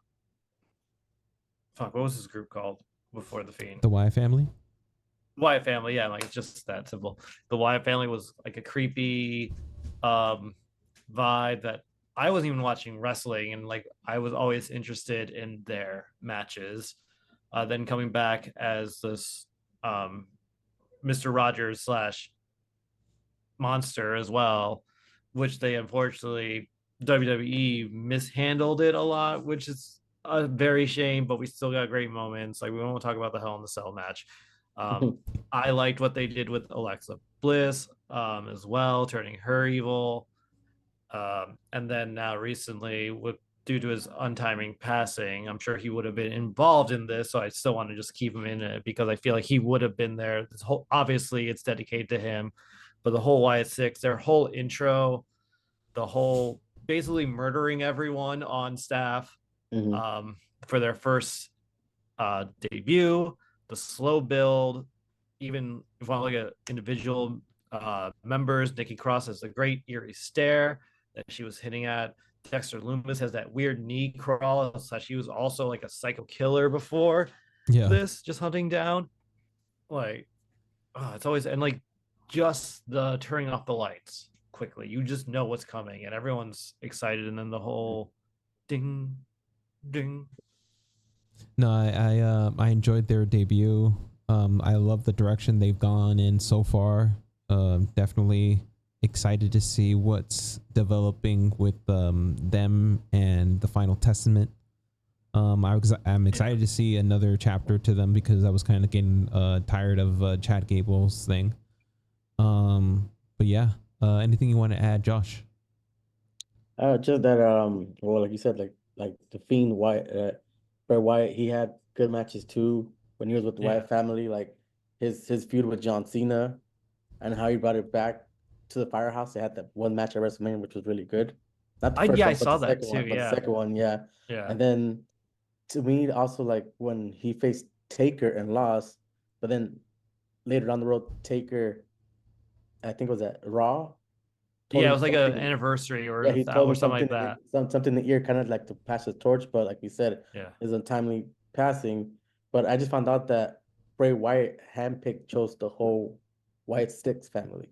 D: what was this group called before the Fiend?
B: The Wyatt family.
D: Wyatt family, yeah, like it's just that simple. The Wyatt family was like a creepy vibe that I wasn't even watching wrestling, and like I was always interested in their matches. Then coming back as this Mr. Rogers / Monster as well, which they unfortunately WWE mishandled it a lot, which is a very shame, but we still got great moments. Like, we won't talk about the Hell in the Cell match. I liked what they did with Alexa Bliss as well, turning her evil. And then now recently, due to his untiming passing, I'm sure he would have been involved in this, so I still want to just keep him in it because I feel like he would have been there. Obviously it's dedicated to him, but the whole Wyatt Six, their whole intro, the whole basically murdering everyone on staff for their first debut, the slow build, even if I look at individual members, Nikki Cross has a great Eerie stare that she was hitting at. Dexter Loomis has that weird knee crawl. So she was also like a psycho killer before this, just hunting down. Like, it's always, and like just the turning off the lights quickly. You just know what's coming and everyone's excited. And then the whole ding, ding.
B: No, I enjoyed their debut. I love the direction they've gone in so far. Definitely excited to see what's developing with them and the Final Testament. I'm excited to see another chapter to them because I was kind of getting tired of Chad Gable's thing. But yeah, anything you want to add, Josh?
C: Just that well, like you said, like the Fiend Wyatt, Bray Wyatt, he had good matches too when he was with the Wyatt family. Like his feud with John Cena, and how he brought it back to the Firehouse. They had that one match at WrestleMania, which was really good. Not the first one,
D: I
C: but
D: saw
C: the
D: that
C: second
D: too.
C: one, but
D: Yeah,
C: the second one, yeah. And then to me, also like when he faced Taker and lost, but then later down the road, Taker, I think it was at Raw.
D: Yeah, it was like an anniversary or
C: he told him
D: something like that.
C: Something in the ear, kind of like to pass the torch, but like we said,
D: Yeah,
C: is untimely passing. But I just found out that Bray Wyatt handpicked chose the whole Wyatt Sticks family.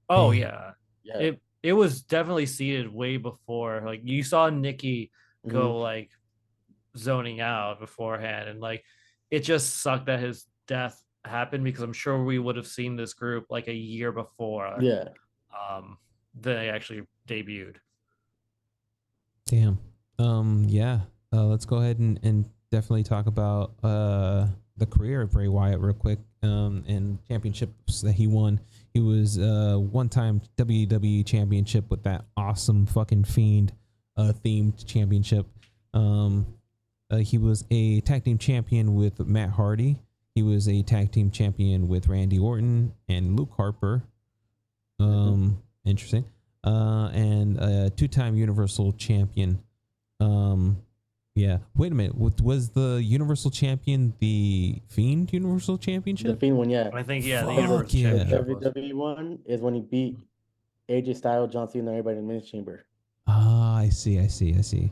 D: Oh yeah.
C: Yeah.
D: It was definitely seeded way before. Like you saw Nikki go like zoning out beforehand, and like it just sucked that his death happened because I'm sure we would have seen this group like a year before.
C: Yeah.
D: They actually debuted.
B: Damn. Yeah. Let's go ahead and definitely talk about the career of Bray Wyatt real quick. And championships that he won. He was one-time WWE championship with that awesome fucking Fiend themed championship. He was a tag team champion with Matt Hardy. He was a tag team champion with Randy Orton and Luke Harper. Interesting. And a two-time Universal Champion. Yeah. Wait a minute. Was the Universal Champion the Fiend Universal Championship?
C: The Fiend one, yeah.
D: I think the
B: Fuck yeah.
C: The WWE one is when he beat AJ Styles, John Cena, and everybody in the men's chamber.
B: Ah, I see.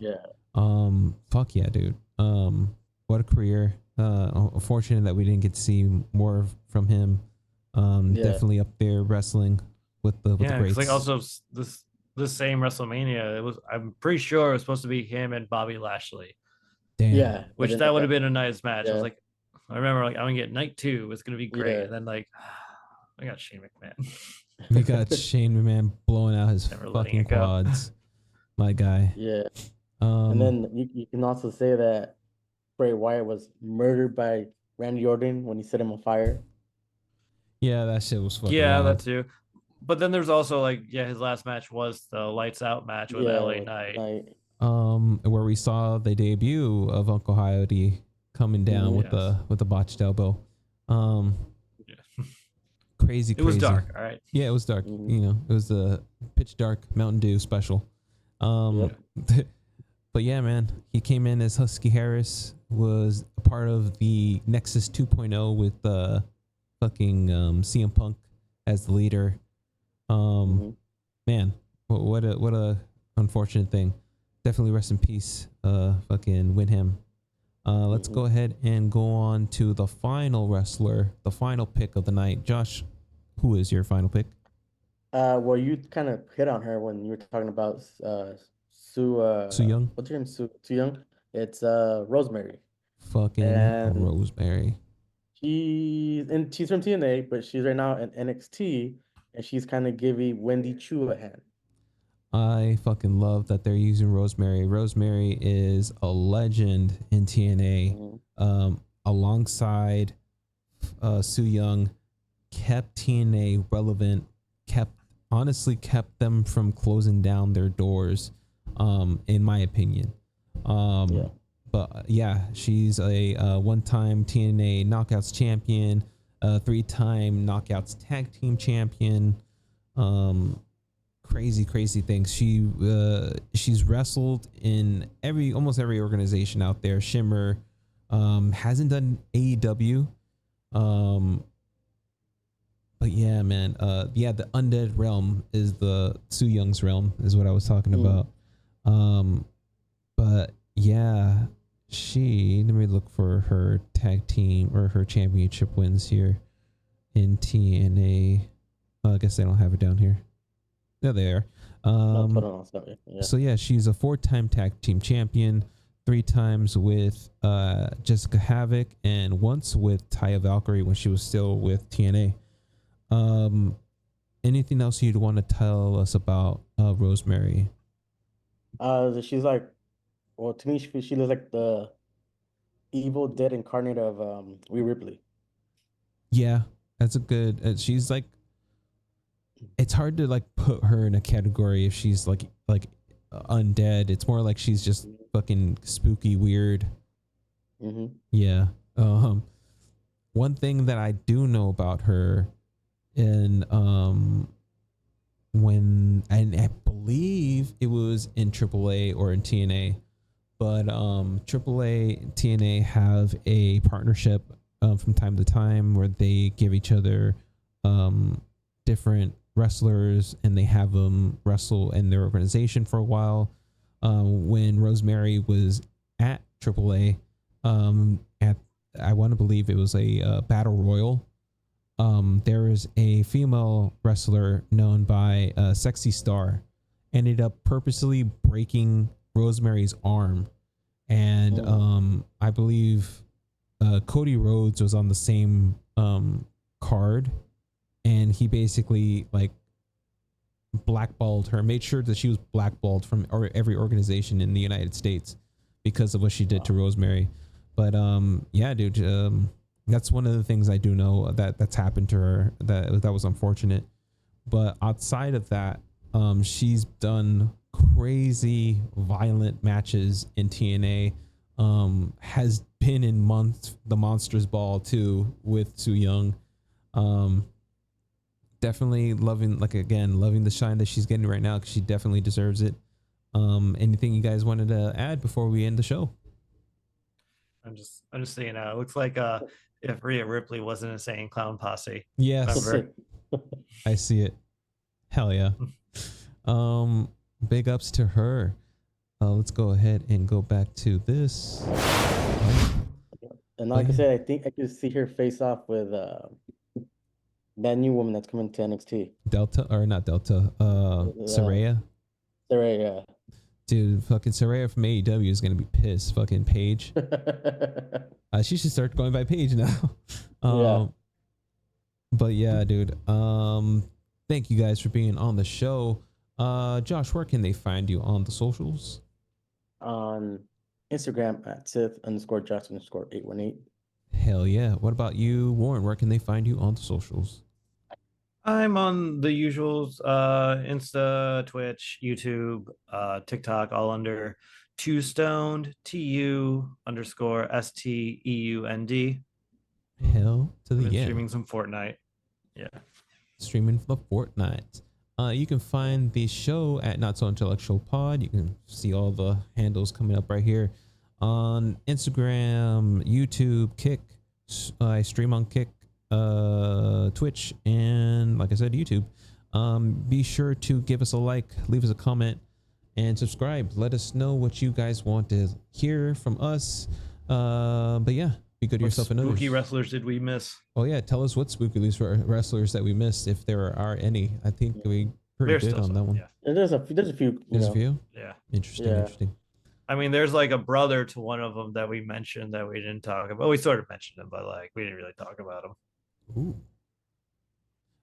C: Yeah.
B: Fuck yeah, dude. What a career. Unfortunate that we didn't get to see more from him. Definitely up there wrestling with the greats.
D: Like also this same WrestleMania, I'm pretty sure it was supposed to be him and Bobby Lashley.
B: Damn.
C: Yeah.
D: Which that would have been a nice match.
C: Yeah.
D: I was like, I remember like I'm gonna get night 2. It's gonna be great.
C: Yeah.
D: And then like I got Shane McMahon.
B: We got Shane McMahon blowing out his fucking quads. My guy.
C: Yeah. And then you can also say that Bray Wyatt was murdered by Randy Orton when he set him on fire.
B: Yeah, that shit was fucking
D: wild.
B: that
D: too. But then there's also like his last match was the Lights Out match with LA Knight.
B: Where we saw the debut of Uncle Coyote coming down with the botched elbow. Crazy.
D: It was dark, all right.
B: Yeah, it was dark. You know, it was the pitch dark Mountain Dew special. But yeah, man, he came in as Husky Harris, was a part of the Nexus 2.0 with fucking CM Punk as the leader. Man, what a unfortunate thing. Definitely rest in peace. Fucking win him. Let's go ahead and go on to the final wrestler, the final pick of the night. Josh, who is your final pick?
C: Well, you kind of hit on her when you were talking about Su
B: Young.
C: What's her name? Su Young. It's Rosemary.
B: Fucking Rosemary.
C: She's from TNA, but she's right now in NXT, and she's kind of giving Wendy Chu a hand.
B: I fucking love that they're using Rosemary. Rosemary is a legend in TNA. Alongside Su Young, kept TNA relevant, honestly kept them from closing down their doors, in my opinion. But yeah, she's a one-time TNA Knockouts champion, 3-time Knockouts tag team champion. Crazy things. She's wrestled in almost every organization out there. Shimmer, Hasn't done AEW. But yeah, man. Yeah, the Undead Realm is the Su Young's realm, is what I was talking about. But yeah, let me look for her tag team or her championship wins here in TNA. I guess they don't have it down here. There they are. So yeah, she's a 4-time tag team champion, 3 times with Jessica Havoc, and once with Taya Valkyrie when she was still with TNA. Anything else you'd want to tell us about Rosemary?
C: She's like, well, to me, she looks like the Evil Dead incarnate of Rhea Ripley.
B: Yeah, that's a good. She's like, it's hard to like put her in a category if she's like undead. It's more like she's just fucking spooky, weird. Yeah. One thing that I do know about her, and I believe it was in AAA or in TNA, but AAA and TNA have a partnership from time to time where they give each other different wrestlers and they have them wrestle in their organization for a while. When Rosemary was at AAA, I want to believe it was a battle royal. There is a female wrestler known by Sexy Star ended up purposely breaking Rosemary's arm, and I believe Cody Rhodes was on the same card, and he basically like blackballed her, made sure that she was blackballed from every organization in the United States because of what she did to Rosemary. But yeah, dude, that's one of the things I do know that's happened to her. That was unfortunate. But outside of that, she's done crazy violent matches in TNA. Has been in the Monsters Ball too with Su Yung. Definitely loving the shine that she's getting right now, because she definitely deserves it. Anything you guys wanted to add before we end the show?
D: I'm just saying, it looks like if Rhea Ripley wasn't a Insane Clown Posse.
B: Yes. I see it. Hell yeah. Big ups to her. Let's go ahead and go back to this.
C: And like I said, I think I could see her face off with that new woman that's coming to NXT.
B: Saraya.
C: Saraya.
B: Dude, fucking Saraya from AEW is gonna be pissed. Fucking Paige. She should start going by Paige now.
C: Yeah.
B: But yeah, dude. Thank you guys for being on the show. Josh, where can they find you on the socials?
C: On Instagram at Sith_Josh_818.
B: Hell yeah. What about you, Warren? Where can they find you on the socials?
D: I'm on the usuals, Insta, Twitch, YouTube, TikTok, all under Two Stoned, TU_STEUND.
B: Hell to the end.
D: Streaming some Fortnite. Yeah.
B: Streaming the Fortnite. You can find the show at Not So Intellectual Pod. You can see all the handles coming up right here on Instagram, YouTube, Kick. I stream on Kick, Twitch, and like I said, YouTube. Be sure to give us a like, leave us a comment, and subscribe. Let us know what you guys want to hear from us. But yeah, be good to yourself and others.
D: Spooky wrestlers did we miss?
B: Oh yeah, tell us what spooky wrestlers that we missed, if there are any. I think we pretty good on that one.
D: Yeah.
C: There's a few.
B: There's a few.
D: Yeah.
B: Interesting.
D: I mean, there's like a brother to one of them that we mentioned that we didn't talk about. We sort of mentioned him, but like we didn't really talk about him.
B: Ooh.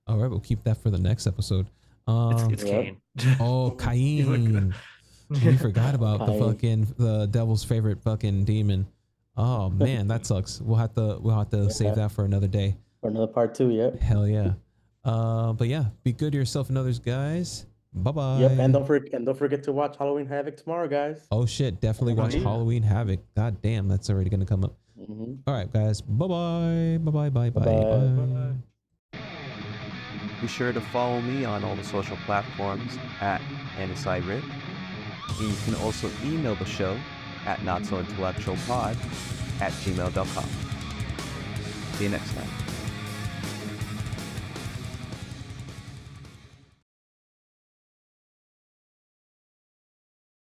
B: All right, we'll keep that for the next episode.
D: It's Cain.
B: Oh, Cain. We forgot about the devil's favorite fucking demon. Oh man, that sucks. We'll have to save that for another day.
C: For another part 2, yeah.
B: Hell yeah. But yeah, be good to yourself and others, guys. Bye-bye.
C: Yep, and don't forget to watch Halloween Havoc tomorrow, guys.
B: Oh shit, definitely watch Halloween Havoc. God damn, that's already gonna come up.
C: Mm-hmm.
B: All right, guys. Bye-bye. Bye-bye.
A: Be sure to follow me on all the social platforms at NSI Rip. And you can also email the show at notsointellectualpod@gmail.com. See you next time.